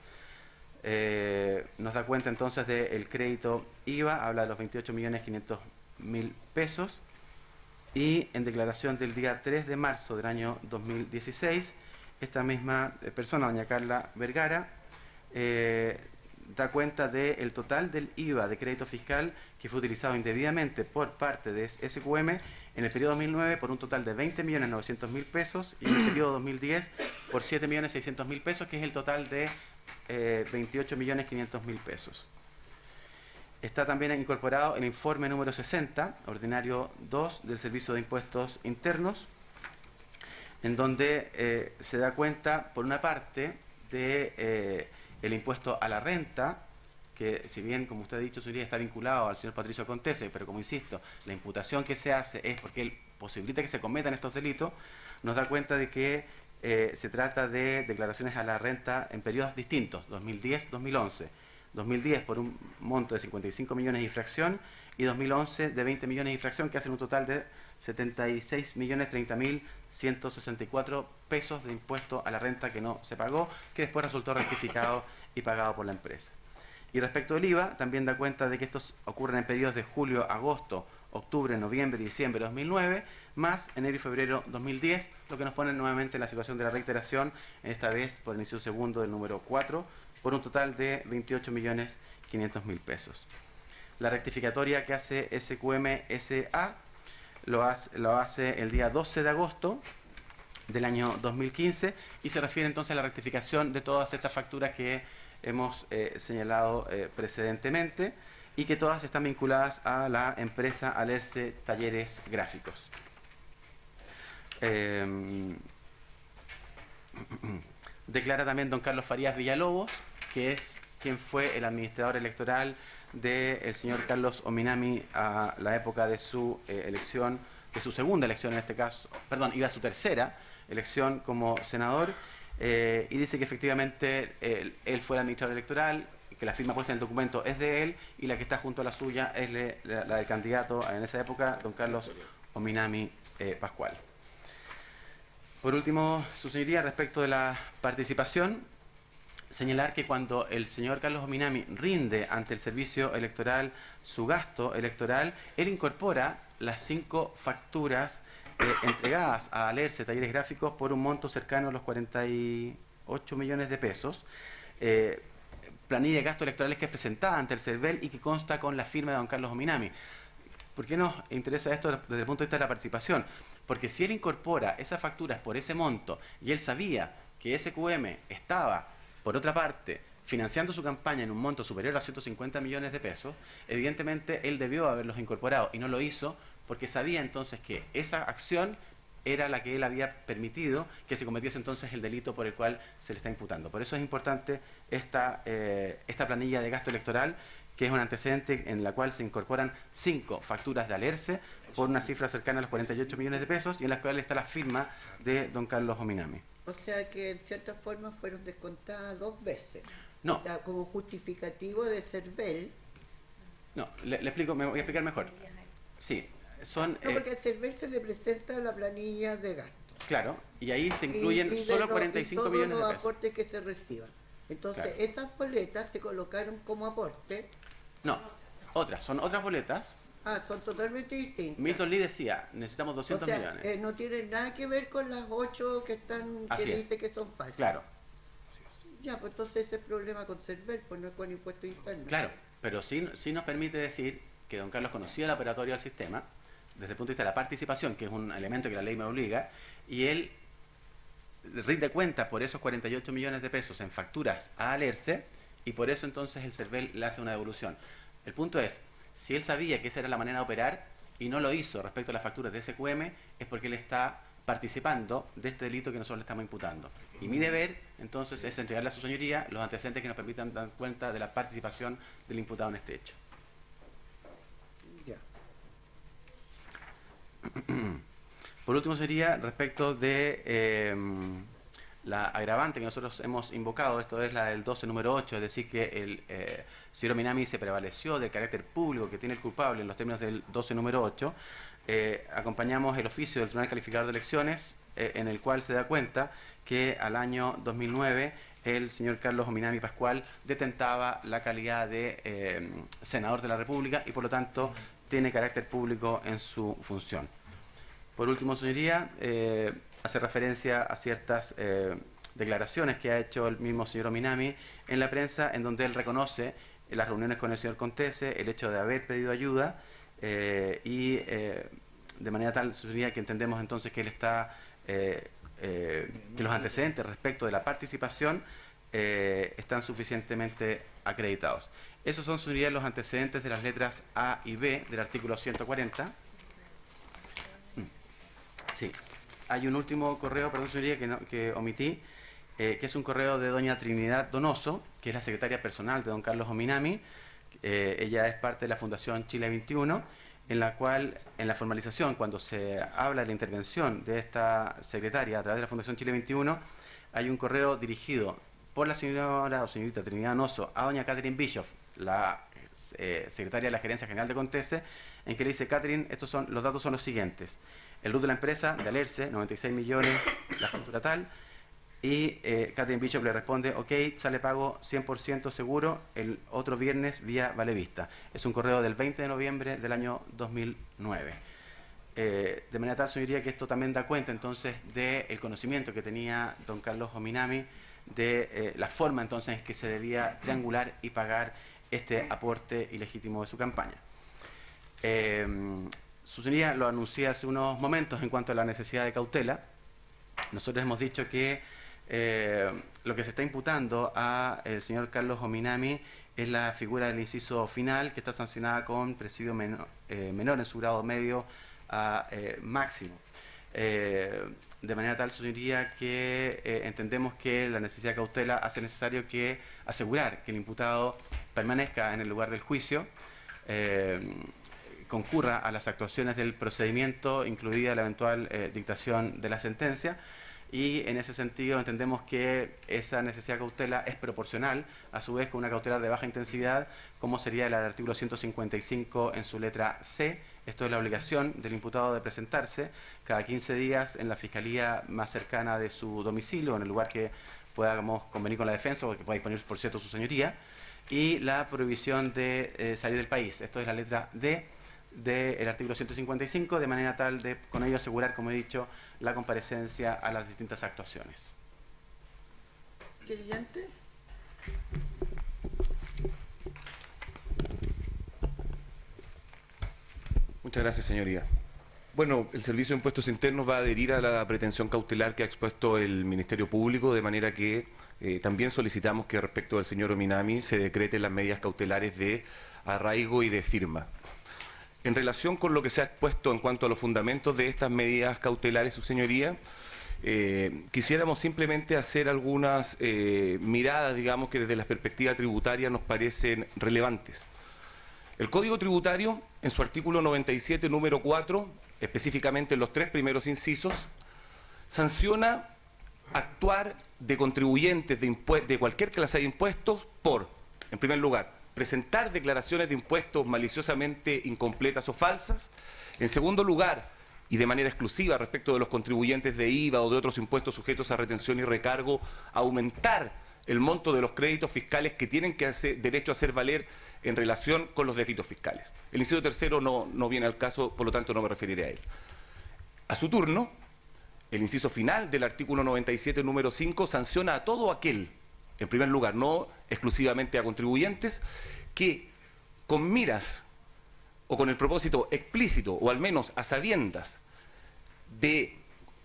Nos da cuenta entonces del crédito IVA, habla de los 28.500.000 pesos, y en declaración del día 3 de marzo del año 2016, esta misma persona, doña Carla Vergara, da cuenta del total del IVA de crédito fiscal que fue utilizado indebidamente por parte de SQM en el periodo 2009 por un total de 20.900.000 pesos y en el periodo 2010 por 7.600.000 pesos, que es el total de 28.500.000 pesos. Está también incorporado el informe número 60, ordinario 2 del Servicio de Impuestos Internos, en donde se da cuenta, por una parte, de el impuesto a la renta, que si bien, como usted ha dicho, señoría, está vinculado al señor Patricio Contese, pero como insisto, la imputación que se hace es porque él posibilita que se cometan estos delitos, nos da cuenta de que se trata de declaraciones a la renta en periodos distintos, 2010-2011. 2010 por un monto de 55 millones de infracción y 2011 de 20 millones de infracción, que hacen un total de 76.030.164 pesos de impuesto a la renta que no se pagó, que después resultó rectificado y pagado por la empresa. Y respecto del IVA, también da cuenta de que estos ocurren en periodos de julio, agosto, octubre, noviembre y diciembre de 2009, más enero y febrero 2010, lo que nos pone nuevamente en la situación de la reiteración, esta vez por el inciso segundo del número 4, por un total de 28.500.000 pesos. La rectificatoria que hace SQM SA lo hace el día 12 de agosto del año 2015 y se refiere entonces a la rectificación de todas estas facturas que hemos señalado precedentemente y que todas están vinculadas a la empresa Alerce Talleres Gráficos. Declara también don Carlos Farías Villalobos, que es quien fue el administrador electoral del señor Carlos Ominami a la época de su elección, de su segunda elección en este caso, perdón, iba a su tercera elección como senador, y dice que efectivamente él fue el administrador electoral, que la firma puesta en el documento es de él y la que está junto a la suya es la del candidato en esa época, don Carlos Ominami Pascual. Por último, su señoría, respecto de la participación, señalar que cuando el señor Carlos Ominami rinde ante el servicio electoral su gasto electoral, él incorpora las 5 facturas entregadas a Alerce Talleres Gráficos por un monto cercano a los 48 millones de pesos, planilla de gastos electorales que es presentada ante el CERVEL y que consta con la firma de don Carlos Ominami. ¿Por qué nos interesa esto desde el punto de vista de la participación? Porque si él incorpora esas facturas por ese monto y él sabía que SQM estaba, por otra parte, financiando su campaña en un monto superior a 150 millones de pesos, evidentemente él debió haberlos incorporado y no lo hizo porque sabía entonces que esa acción era la que él había permitido que se cometiese entonces el delito por el cual se le está imputando. Por eso es importante esta planilla de gasto electoral, que es un antecedente en la cual se incorporan 5 facturas de Alerce por una cifra cercana a los 48 millones de pesos y en las cuales está la firma de don Carlos Ominami. O sea que en cierta forma fueron descontadas 2 veces. No. O sea, como justificativo de CERVEL. No, le explico, me voy a explicar mejor. Sí, son... No, porque al CERVEL se le presenta la planilla de gasto. Claro, y ahí se incluyen solo 45 millones de todos los pesos. aportes que se reciban. Entonces, Claro. esas boletas se colocaron como aporte. No, son otras boletas. Ah, son totalmente distintas. Milton Lee decía, necesitamos 200 o sea, millones. no tienen nada que ver con las 8 que están, Así que es. dice que son falsas. Claro, Ya, pues entonces ese es problema con CERVEL, pues no es con impuesto interno. claro, pero sí nos permite decir que don Carlos conocía el operatorio del sistema, desde el punto de vista de la participación, que es un elemento que la ley me obliga, y él rinde cuenta por esos 48 millones de pesos en facturas a Alerce, y por eso entonces el CERVEL le hace una devolución. El punto es, si él sabía que esa era la manera de operar y no lo hizo respecto a las facturas de SQM, es porque él está participando de este delito que nosotros le estamos imputando. Y mi deber, entonces, es entregarle a su señoría los antecedentes que nos permitan dar cuenta de la participación del imputado en este hecho. Ya. Por último sería respecto de la agravante que nosotros hemos invocado, esto es la del 12 número 8, es decir, que el señor Ominami se prevaleció del carácter público que tiene el culpable en los términos del 12 número 8. Acompañamos el oficio del Tribunal Calificador de Elecciones, en el cual se da cuenta que al año 2009 el señor Carlos Ominami Pascual detentaba la calidad de senador de la República y por lo tanto tiene carácter público en su función. Por último, señoría, hace referencia a ciertas declaraciones que ha hecho el mismo señor Ominami en la prensa, en donde él reconoce las reuniones con el señor Contese, el hecho de haber pedido ayuda y de manera tal, señoría, que entendemos entonces que él está, que los antecedentes respecto de la participación están suficientemente acreditados. Esos son, señoría, los antecedentes de las letras A y B del artículo 140. Sí, hay un último correo, perdón, señoría, que omití, que es un correo de doña Trinidad Donoso, que es la secretaria personal de don Carlos Ominami. Ella es parte de la Fundación Chile 21, en la cual, en la formalización, cuando se habla de la intervención de esta secretaria a través de la Fundación Chile 21, hay un correo dirigido por la señora o señorita Trinidad Donoso a doña Catherine Bishop, la secretaria de la Gerencia General de Contese, en que le dice: Catherine, los datos son los siguientes. El RUT de la empresa, de Alerce, 96 millones, la factura tal. Y Catherine Bishop le responde, ok, sale pago 100% seguro el otro viernes vía Valevista. Es un correo del 20 de noviembre del año 2009. De manera tal, señoría, que esto también da cuenta entonces del conocimiento que tenía don Carlos Ominami de la forma entonces en que se debía triangular y pagar este aporte ilegítimo de su campaña. Su señoría lo anuncié hace unos momentos en cuanto a la necesidad de cautela. Nosotros hemos dicho que lo que se está imputando al señor Carlos Ominami es la figura del inciso final, que está sancionada con presidio menor en su grado medio a máximo. De manera tal, señoría, que entendemos que la necesidad de cautela hace necesario que asegurar que el imputado permanezca en el lugar del juicio, concurra a las actuaciones del procedimiento, incluida la eventual dictación de la sentencia, y en ese sentido entendemos que esa necesidad de cautela es proporcional, a su vez con una cautela de baja intensidad, como sería el artículo 155 en su letra C. Esto es la obligación del imputado de presentarse cada 15 días en la fiscalía más cercana de su domicilio, en el lugar que podamos convenir con la defensa o que pueda disponer, por cierto, su señoría, y la prohibición de salir del país. Esto es la letra D del artículo 155, de manera tal de con ello asegurar, como he dicho, la comparecencia a las distintas actuaciones. ¿Querellante? Muchas gracias, señoría. Bueno, el Servicio de Impuestos Internos va a adherir a la pretensión cautelar que ha expuesto el Ministerio Público, de manera que también solicitamos que respecto al señor Ominami se decreten las medidas cautelares de arraigo y de firma. En relación con lo que se ha expuesto en cuanto a los fundamentos de estas medidas cautelares, su señoría, quisiéramos simplemente hacer algunas miradas, digamos, que desde la perspectiva tributaria nos parecen relevantes. El Código Tributario, en su artículo 97, número 4, específicamente en los 3 primeros incisos, sanciona actuar de contribuyentes de cualquier clase de impuestos por, en primer lugar, presentar declaraciones de impuestos maliciosamente incompletas o falsas. En segundo lugar, y de manera exclusiva respecto de los contribuyentes de IVA o de otros impuestos sujetos a retención y recargo, aumentar el monto de los créditos fiscales que tienen derecho a hacer valer en relación con los déficits fiscales. El inciso tercero no viene al caso, por lo tanto no me referiré a él. A su turno, el inciso final del artículo 97, número 5, sanciona a todo aquel, en primer lugar, no exclusivamente a contribuyentes, que con miras o con el propósito explícito, o al menos a sabiendas, de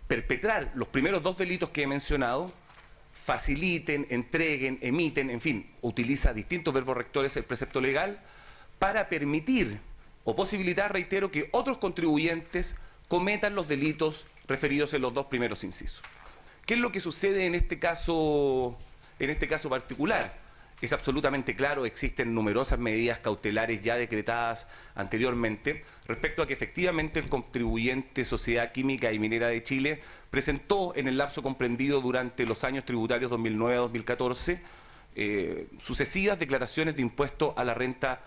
perpetrar los primeros 2 delitos que he mencionado, faciliten, entreguen, emiten, en fin, utiliza distintos verbos rectores el precepto legal para permitir o posibilitar, reitero, que otros contribuyentes cometan los delitos referidos en los 2 primeros incisos. ¿Qué es lo que sucede en este caso particular? Es absolutamente claro, existen numerosas medidas cautelares ya decretadas anteriormente respecto a que efectivamente el contribuyente Sociedad Química y Minera de Chile presentó en el lapso comprendido durante los años tributarios 2009 a 2014 sucesivas declaraciones de impuesto a la renta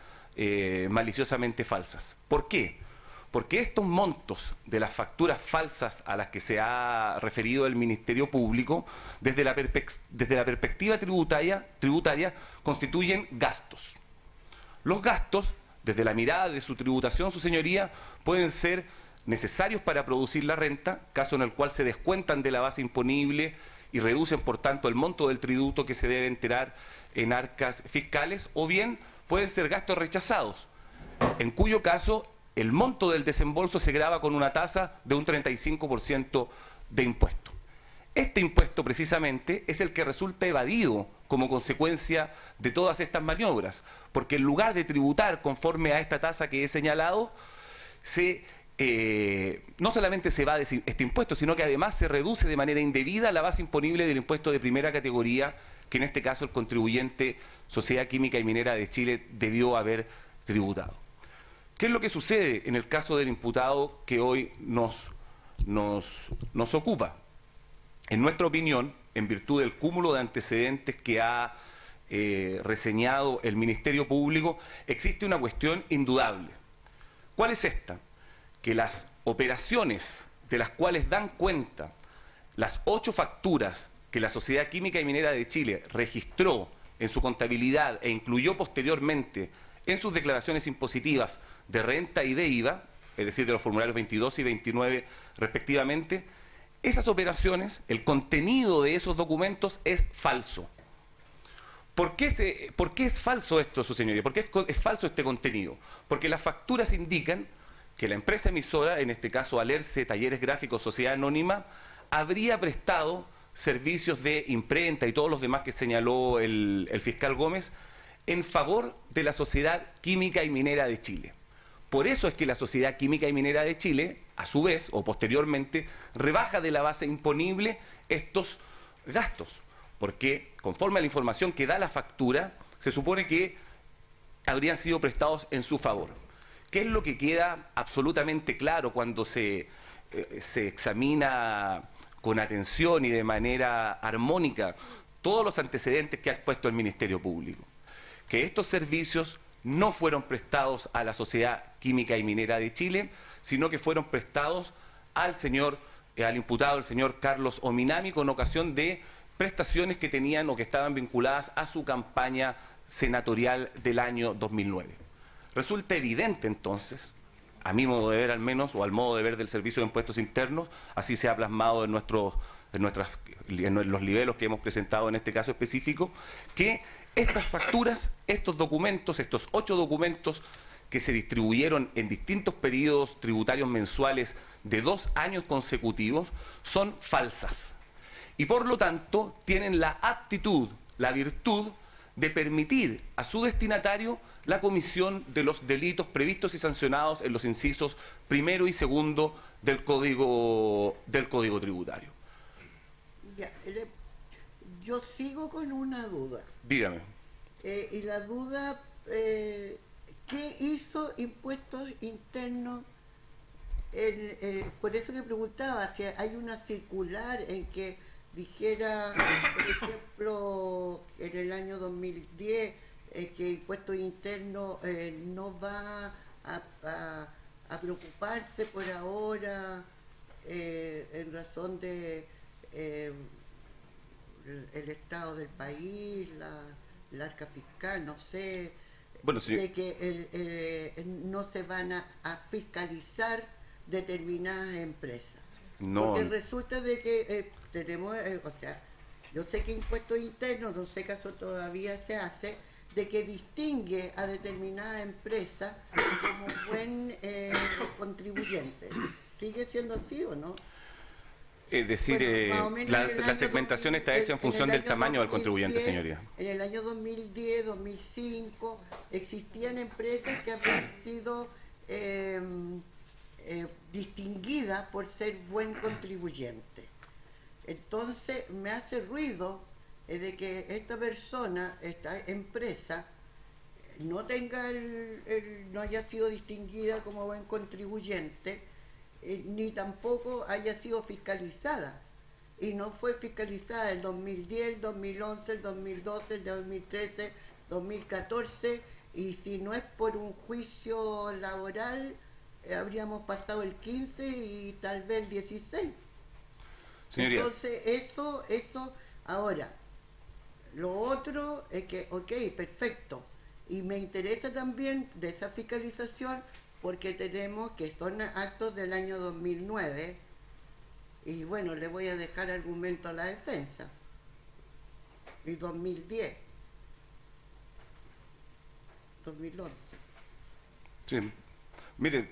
maliciosamente falsas. ¿Por qué? Porque estos montos de las facturas falsas a las que se ha referido el Ministerio Público, desde la perspectiva tributaria, constituyen gastos. Los gastos, desde la mirada de su tributación, su señoría, pueden ser necesarios para producir la renta, caso en el cual se descuentan de la base imponible y reducen, por tanto, el monto del tributo que se debe enterar en arcas fiscales, o bien pueden ser gastos rechazados, en cuyo caso el monto del desembolso se grava con una tasa de un 35% de impuesto. Este impuesto precisamente es el que resulta evadido como consecuencia de todas estas maniobras, porque en lugar de tributar conforme a esta tasa que he señalado, no solamente se evade este impuesto, sino que además se reduce de manera indebida la base imponible del impuesto de primera categoría, que en este caso el contribuyente Sociedad Química y Minera de Chile debió haber tributado. ¿Qué es lo que sucede en el caso del imputado que hoy nos ocupa? En nuestra opinión, en virtud del cúmulo de antecedentes que ha reseñado el Ministerio Público, existe una cuestión indudable. ¿Cuál es esta? Que las operaciones de las cuales dan cuenta las 8 facturas que la Sociedad Química y Minera de Chile registró en su contabilidad e incluyó posteriormente en sus declaraciones impositivas de renta y de IVA, es decir, de los formularios 22 y 29 respectivamente, esas operaciones, el contenido de esos documentos es falso. ¿Por qué es falso esto, su señoría? ¿Por qué es falso este contenido? Porque las facturas indican que la empresa emisora, en este caso Alerce Talleres Gráficos Sociedad Anónima, habría prestado servicios de imprenta y todos los demás que señaló el fiscal Gómez en favor de la Sociedad Química y Minera de Chile. Por eso es que la Sociedad Química y Minera de Chile, a su vez, o posteriormente, rebaja de la base imponible estos gastos. Porque, conforme a la información que da la factura, se supone que habrían sido prestados en su favor. ¿Qué es lo que queda absolutamente claro cuando se examina con atención y de manera armónica todos los antecedentes que ha expuesto el Ministerio Público? Que estos servicios no fueron prestados a la Sociedad Química y Minera de Chile, sino que fueron prestados al imputado, el señor Carlos Ominami, con ocasión de prestaciones que tenían o que estaban vinculadas a su campaña senatorial del año 2009. Resulta evidente entonces, a mi modo de ver al menos, o al modo de ver del Servicio de Impuestos Internos, así se ha plasmado en los libelos que hemos presentado en este caso específico, que estas facturas, estos documentos, estos 8 documentos que se distribuyeron en distintos periodos tributarios mensuales de 2 años consecutivos, son falsas. Y por lo tanto tienen la aptitud, la virtud de permitir a su destinatario la comisión de los delitos previstos y sancionados en los incisos primero y segundo del Código Tributario. Ya, yo sigo con una duda. Dígame. Y la duda, ¿qué hizo Impuestos Internos? Por eso que preguntaba si hay una circular en que dijera, por ejemplo, en el año 2010, que Impuestos Internos no va a preocuparse por ahora en razón de el estado del país, la arca fiscal, no sé, bueno, señor, de que no se van a fiscalizar determinadas empresas. no, Porque resulta de que tenemos, o sea, yo sé que Impuestos Internos, no sé caso todavía se hace, de que distingue a determinadas empresas como buen contribuyente. ¿Sigue siendo así o no? Es decir, Bueno, la segmentación está hecha en función del tamaño del contribuyente, señoría. En el año 2010, 2005, existían empresas que habían sido distinguidas por ser buen contribuyente. Entonces me hace ruido de que esta persona, esta empresa, no tenga no haya sido distinguida como buen contribuyente, ni tampoco haya sido fiscalizada. Y no fue fiscalizada el 2010, el 2011, el 2012, el 2013, 2014, y si no es por un juicio laboral, habríamos pasado el 15 y tal vez el 16. Señoría. Entonces, eso, ahora, lo otro es que, ok, perfecto, y me interesa también de esa fiscalización porque tenemos que son actos del año 2009 y bueno, le voy a dejar argumento a la defensa. Y 2010, 2011. Sí. Mire,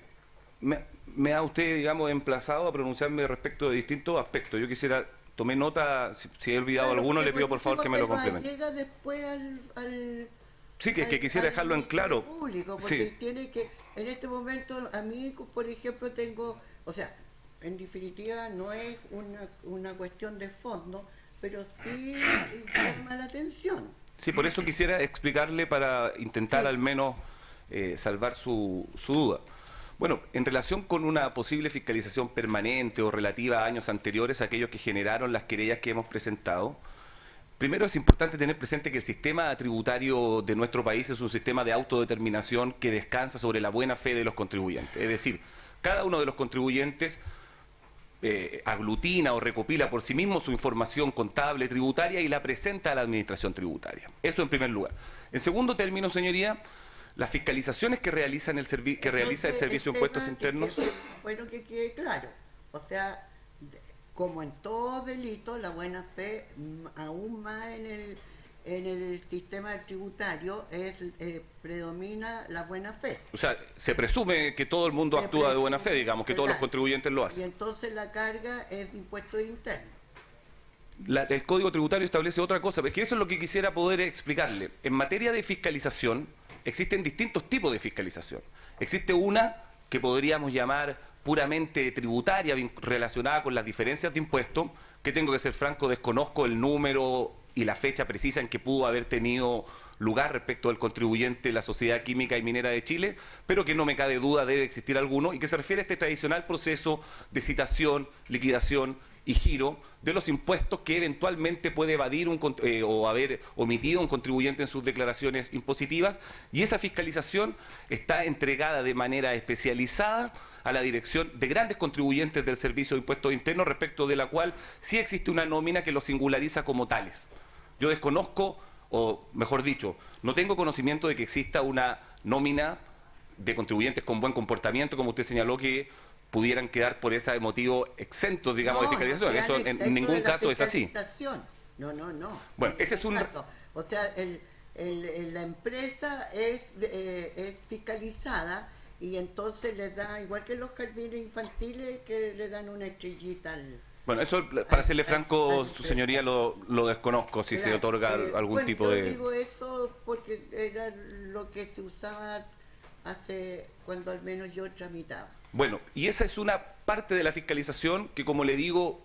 me ha usted, digamos, emplazado a pronunciarme respecto de distintos aspectos. Yo quisiera, tomé nota, si he olvidado alguno, le pido por favor que me lo complemente. Llega después al sí, que quisiera dejarlo en claro. Público, porque sí. Tiene que, en este momento, a mí, por ejemplo, tengo, o sea, en definitiva no es una cuestión de fondo, pero sí llama la atención. Sí, por eso quisiera explicarle para intentar al menos salvar su duda. Bueno, en relación con una posible fiscalización permanente o relativa a años anteriores a aquellos que generaron las querellas que hemos presentado, primero es importante tener presente que el sistema tributario de nuestro país es un sistema de autodeterminación que descansa sobre la buena fe de los contribuyentes. Es decir, cada uno de los contribuyentes aglutina o recopila por sí mismo su información contable tributaria y la presenta a la administración tributaria. Eso en primer lugar. En segundo término, señoría, las fiscalizaciones que realiza el Servicio de Impuestos Internos... Bueno, que quede claro. O sea, como en todo delito, la buena fe, aún más en el sistema tributario, predomina la buena fe. O sea, se presume que todo el mundo actúa de buena fe, digamos, que todos los contribuyentes lo hacen. Y entonces la carga es de impuestos internos. El Código Tributario establece otra cosa, pero es que eso es lo que quisiera poder explicarle. En materia de fiscalización, existen distintos tipos de fiscalización. Existe una que podríamos llamar puramente tributaria, relacionada con las diferencias de impuestos, que tengo que ser franco, desconozco el número y la fecha precisa en que pudo haber tenido lugar respecto al contribuyente la Sociedad Química y Minera de Chile, pero que no me cabe duda debe existir alguno, y que se refiere a este tradicional proceso de citación, liquidación y giro de los impuestos que eventualmente puede evadir o haber omitido un contribuyente en sus declaraciones impositivas, y esa fiscalización está entregada de manera especializada a la Dirección de Grandes Contribuyentes del Servicio de Impuestos Internos, respecto de la cual sí existe una nómina que los singulariza como tales. Yo desconozco, o mejor dicho, no tengo conocimiento de que exista una nómina de contribuyentes con buen comportamiento, como usted señaló, que pudieran quedar por ese motivo exentos, digamos, de fiscalización. Eso en ningún caso es así. No. Bueno, ese es un... O sea, la empresa es fiscalizada y entonces le da, igual que los jardines infantiles, que le dan una estrellita al... Bueno, eso, para serle franco, su señoría, lo desconozco, si se otorga algún tipo de... Yo digo eso porque era lo que se usaba cuando al menos yo tramitaba. Bueno, y esa es una parte de la fiscalización que, como le digo,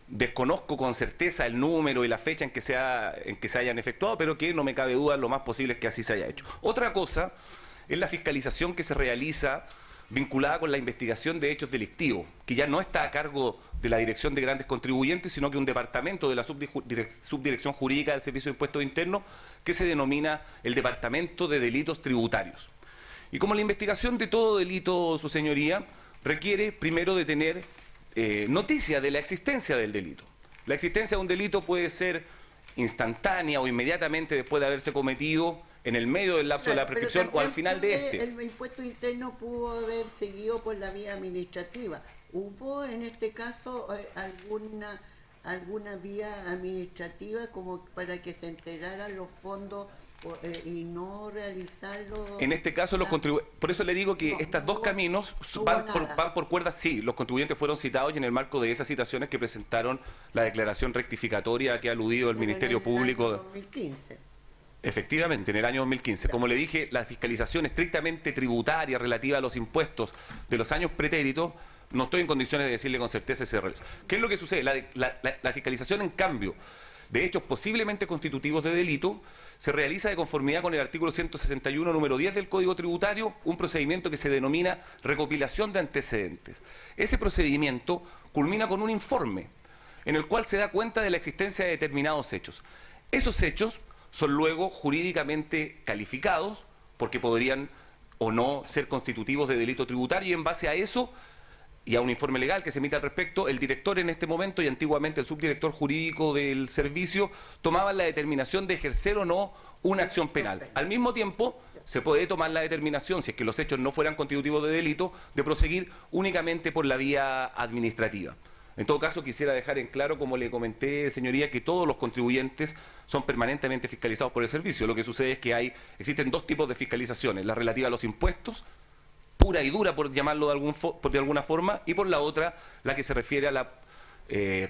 desconozco con certeza el número y la fecha en que se hayan efectuado, pero que no me cabe duda, lo más posible es que así se haya hecho. Otra cosa es la fiscalización que se realiza vinculada con la investigación de hechos delictivos, que ya no está a cargo de la Dirección de Grandes Contribuyentes, sino que un departamento de la Subdirección Jurídica del Servicio de Impuestos Internos, que se denomina el Departamento de Delitos Tributarios. Y como la investigación de todo delito, su señoría, requiere primero de tener noticia de la existencia del delito. La existencia de un delito puede ser instantánea o inmediatamente después de haberse cometido, en el medio del lapso de la prescripción o al final de este. El impuesto interno pudo haber seguido por la vía administrativa. ¿Hubo en este caso alguna vía administrativa como para que se entregaran los fondos y no realizarlo? En este caso, los contribuyentes, por eso le digo que estos dos caminos van por cuerdas. Sí, los contribuyentes fueron citados y en el marco de esas citaciones que presentaron la declaración rectificatoria a que ha aludido el Ministerio Público. En el año 2015. Efectivamente, en el año 2015. Como le dije, la fiscalización estrictamente tributaria relativa a los impuestos de los años pretéritos, no estoy en condiciones de decirle con certeza ese realizo. ¿Qué es lo que sucede? La fiscalización, en cambio, de hechos posiblemente constitutivos de delito, se realiza de conformidad con el artículo 161, número 10 del Código Tributario, un procedimiento que se denomina recopilación de antecedentes. Ese procedimiento culmina con un informe en el cual se da cuenta de la existencia de determinados hechos. Esos hechos son luego jurídicamente calificados porque podrían o no ser constitutivos de delito tributario, y en base a eso y a un informe legal que se emite al respecto, el director en este momento y antiguamente el subdirector jurídico del servicio tomaban la determinación de ejercer o no una acción penal. Al mismo tiempo, se puede tomar la determinación, si es que los hechos no fueran constitutivos de delito, de proseguir únicamente por la vía administrativa. En todo caso, quisiera dejar en claro, como le comenté, señoría, que todos los contribuyentes son permanentemente fiscalizados por el servicio. Lo que sucede es que existen dos tipos de fiscalizaciones: la relativa a los impuestos, pura y dura, por llamarlo de alguna forma, y por la otra, la que se refiere a la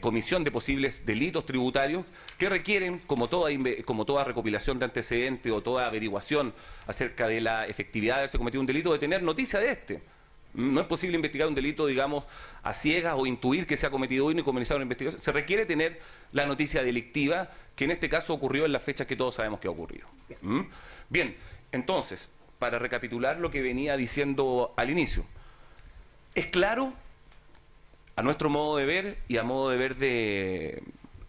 comisión de posibles delitos tributarios, que requieren, como toda recopilación de antecedentes o toda averiguación acerca de la efectividad de haberse cometido un delito, de tener noticia de este. No es posible investigar un delito, digamos, a ciegas o intuir que se ha cometido uno y comenzar una investigación. Se requiere tener la noticia delictiva, que en este caso ocurrió en las fechas que todos sabemos que ha ocurrido. Bien, entonces, para recapitular lo que venía diciendo al inicio, es claro, a nuestro modo de ver y a modo de ver de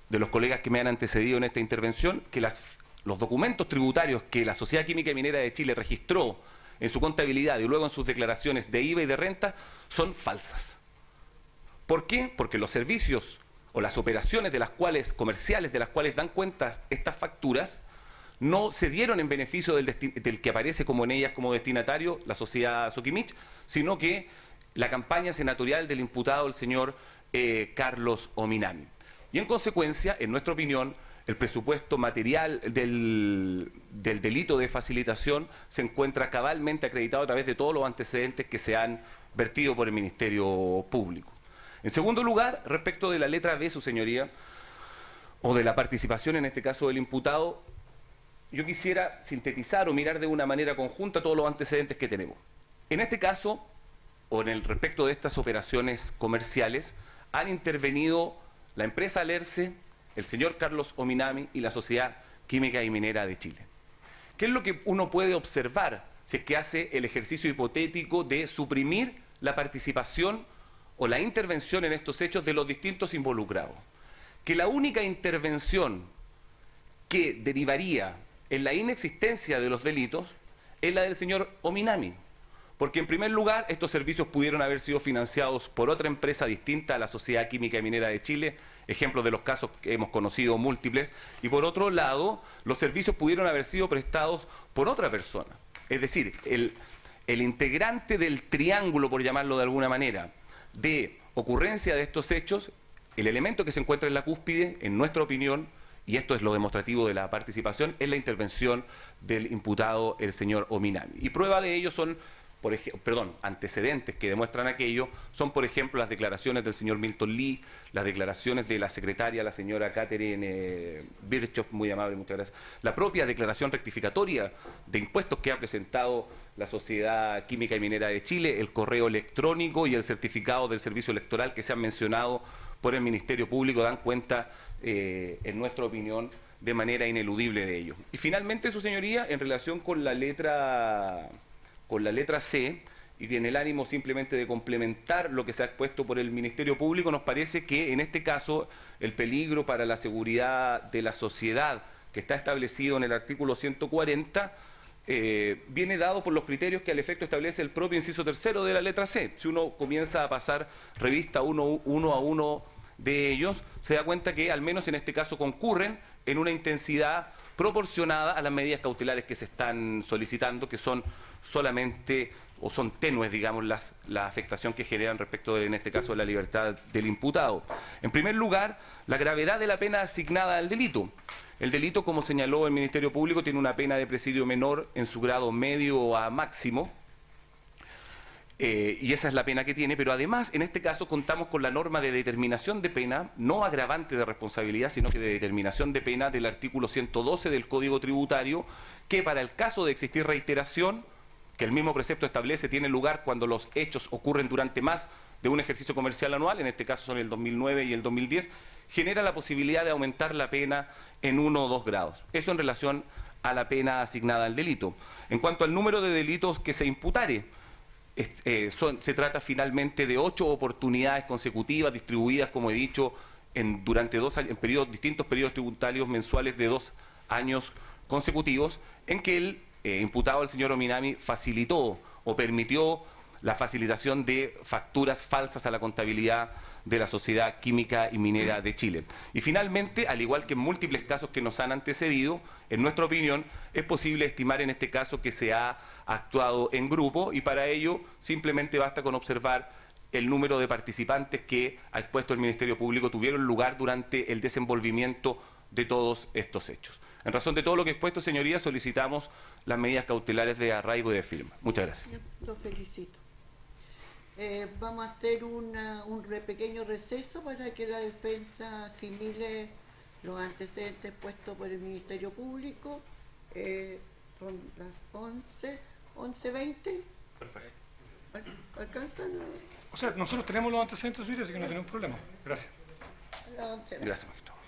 los colegas que me han antecedido en esta intervención, que los documentos tributarios que la Sociedad Química y Minera de Chile registró en su contabilidad y luego en sus declaraciones de IVA y de renta son falsas. ¿Por qué? Porque los servicios o las operaciones comerciales de las cuales dan cuenta estas facturas no se dieron en beneficio del que aparece como en ellas como destinatario, la sociedad Soquimich, sino que la campaña senatorial del imputado, el señor Carlos Ominami. Y en consecuencia, en nuestra opinión, el presupuesto material del delito de facilitación se encuentra cabalmente acreditado a través de todos los antecedentes que se han vertido por el Ministerio Público. En segundo lugar, respecto de la letra B, su señoría, o de la participación en este caso del imputado, yo quisiera sintetizar o mirar de una manera conjunta todos los antecedentes que tenemos. En este caso, o en el respecto de estas operaciones comerciales, han intervenido la empresa Alerce, el señor Carlos Ominami y la Sociedad Química y Minera de Chile. ¿Qué es lo que uno puede observar si es que hace el ejercicio hipotético de suprimir la participación o la intervención en estos hechos de los distintos involucrados? Que la única intervención que derivaría en la inexistencia de los delitos es la del señor Ominami. Porque en primer lugar, estos servicios pudieron haber sido financiados por otra empresa distinta a la Sociedad Química y Minera de Chile, ejemplos de los casos que hemos conocido múltiples, y por otro lado, los servicios pudieron haber sido prestados por otra persona. Es decir, el integrante del triángulo, por llamarlo de alguna manera, de ocurrencia de estos hechos, el elemento que se encuentra en la cúspide, en nuestra opinión, y esto es lo demostrativo de la participación, es la intervención del imputado, el señor Ominami. Y prueba de ello son, antecedentes que demuestran aquello, son por ejemplo las declaraciones del señor Milton Lee, las declaraciones de la secretaria, la señora Catherine Birchhoff, muy amable, muchas gracias, la propia declaración rectificatoria de impuestos que ha presentado la Sociedad Química y Minera de Chile, el correo electrónico y el certificado del servicio electoral que se han mencionado por el Ministerio Público dan cuenta, en nuestra opinión, de manera ineludible de ello. Y finalmente, su señoría, en relación con la letra C, y en el ánimo simplemente de complementar lo que se ha expuesto por el Ministerio Público, nos parece que en este caso el peligro para la seguridad de la sociedad que está establecido en el artículo 140 viene dado por los criterios que al efecto establece el propio inciso tercero de la letra C. Si uno comienza a pasar revista uno a uno de ellos, se da cuenta que al menos en este caso concurren en una intensidad proporcionada a las medidas cautelares que se están solicitando, que son solamente, o son tenues, digamos, la afectación que generan respecto de, en este caso, de la libertad del imputado. En primer lugar, la gravedad de la pena asignada al delito. El delito, como señaló el Ministerio Público, tiene una pena de presidio menor en su grado medio a máximo, y esa es la pena que tiene, pero además, en este caso, contamos con la norma de determinación de pena, no agravante de responsabilidad, sino que de determinación de pena del artículo 112 del Código Tributario, que para el caso de existir reiteración, que el mismo precepto establece, tiene lugar cuando los hechos ocurren durante más de un ejercicio comercial anual, en este caso son el 2009 y el 2010, genera la posibilidad de aumentar la pena en 1 o 2 grados. Eso en relación a la pena asignada al delito. En cuanto al número de delitos que se imputare, se trata finalmente de 8 oportunidades consecutivas distribuidas, como he dicho, durante 2 años, en distintos periodos tributarios mensuales de 2 años consecutivos, en que el imputado, el señor Ominami, facilitó o permitió la facilitación de facturas falsas a la contabilidad de la Sociedad Química y Minera de Chile. Y finalmente, al igual que en múltiples casos que nos han antecedido, en nuestra opinión, es posible estimar en este caso que se ha actuado en grupo, y para ello simplemente basta con observar el número de participantes que ha expuesto el Ministerio Público tuvieron lugar durante el desenvolvimiento de todos estos hechos. En razón de todo lo que he expuesto, señorías, solicitamos las medidas cautelares de arraigo y de firma. Muchas gracias. Lo felicito. Vamos a hacer un pequeño receso para que la defensa asimile los antecedentes puestos por el Ministerio Público. Son las 11:20. Perfecto. ¿Alcanzan? O sea, nosotros tenemos los antecedentes suyos, así que no tenemos problema. Gracias. A las 11:20. Gracias, magistrado.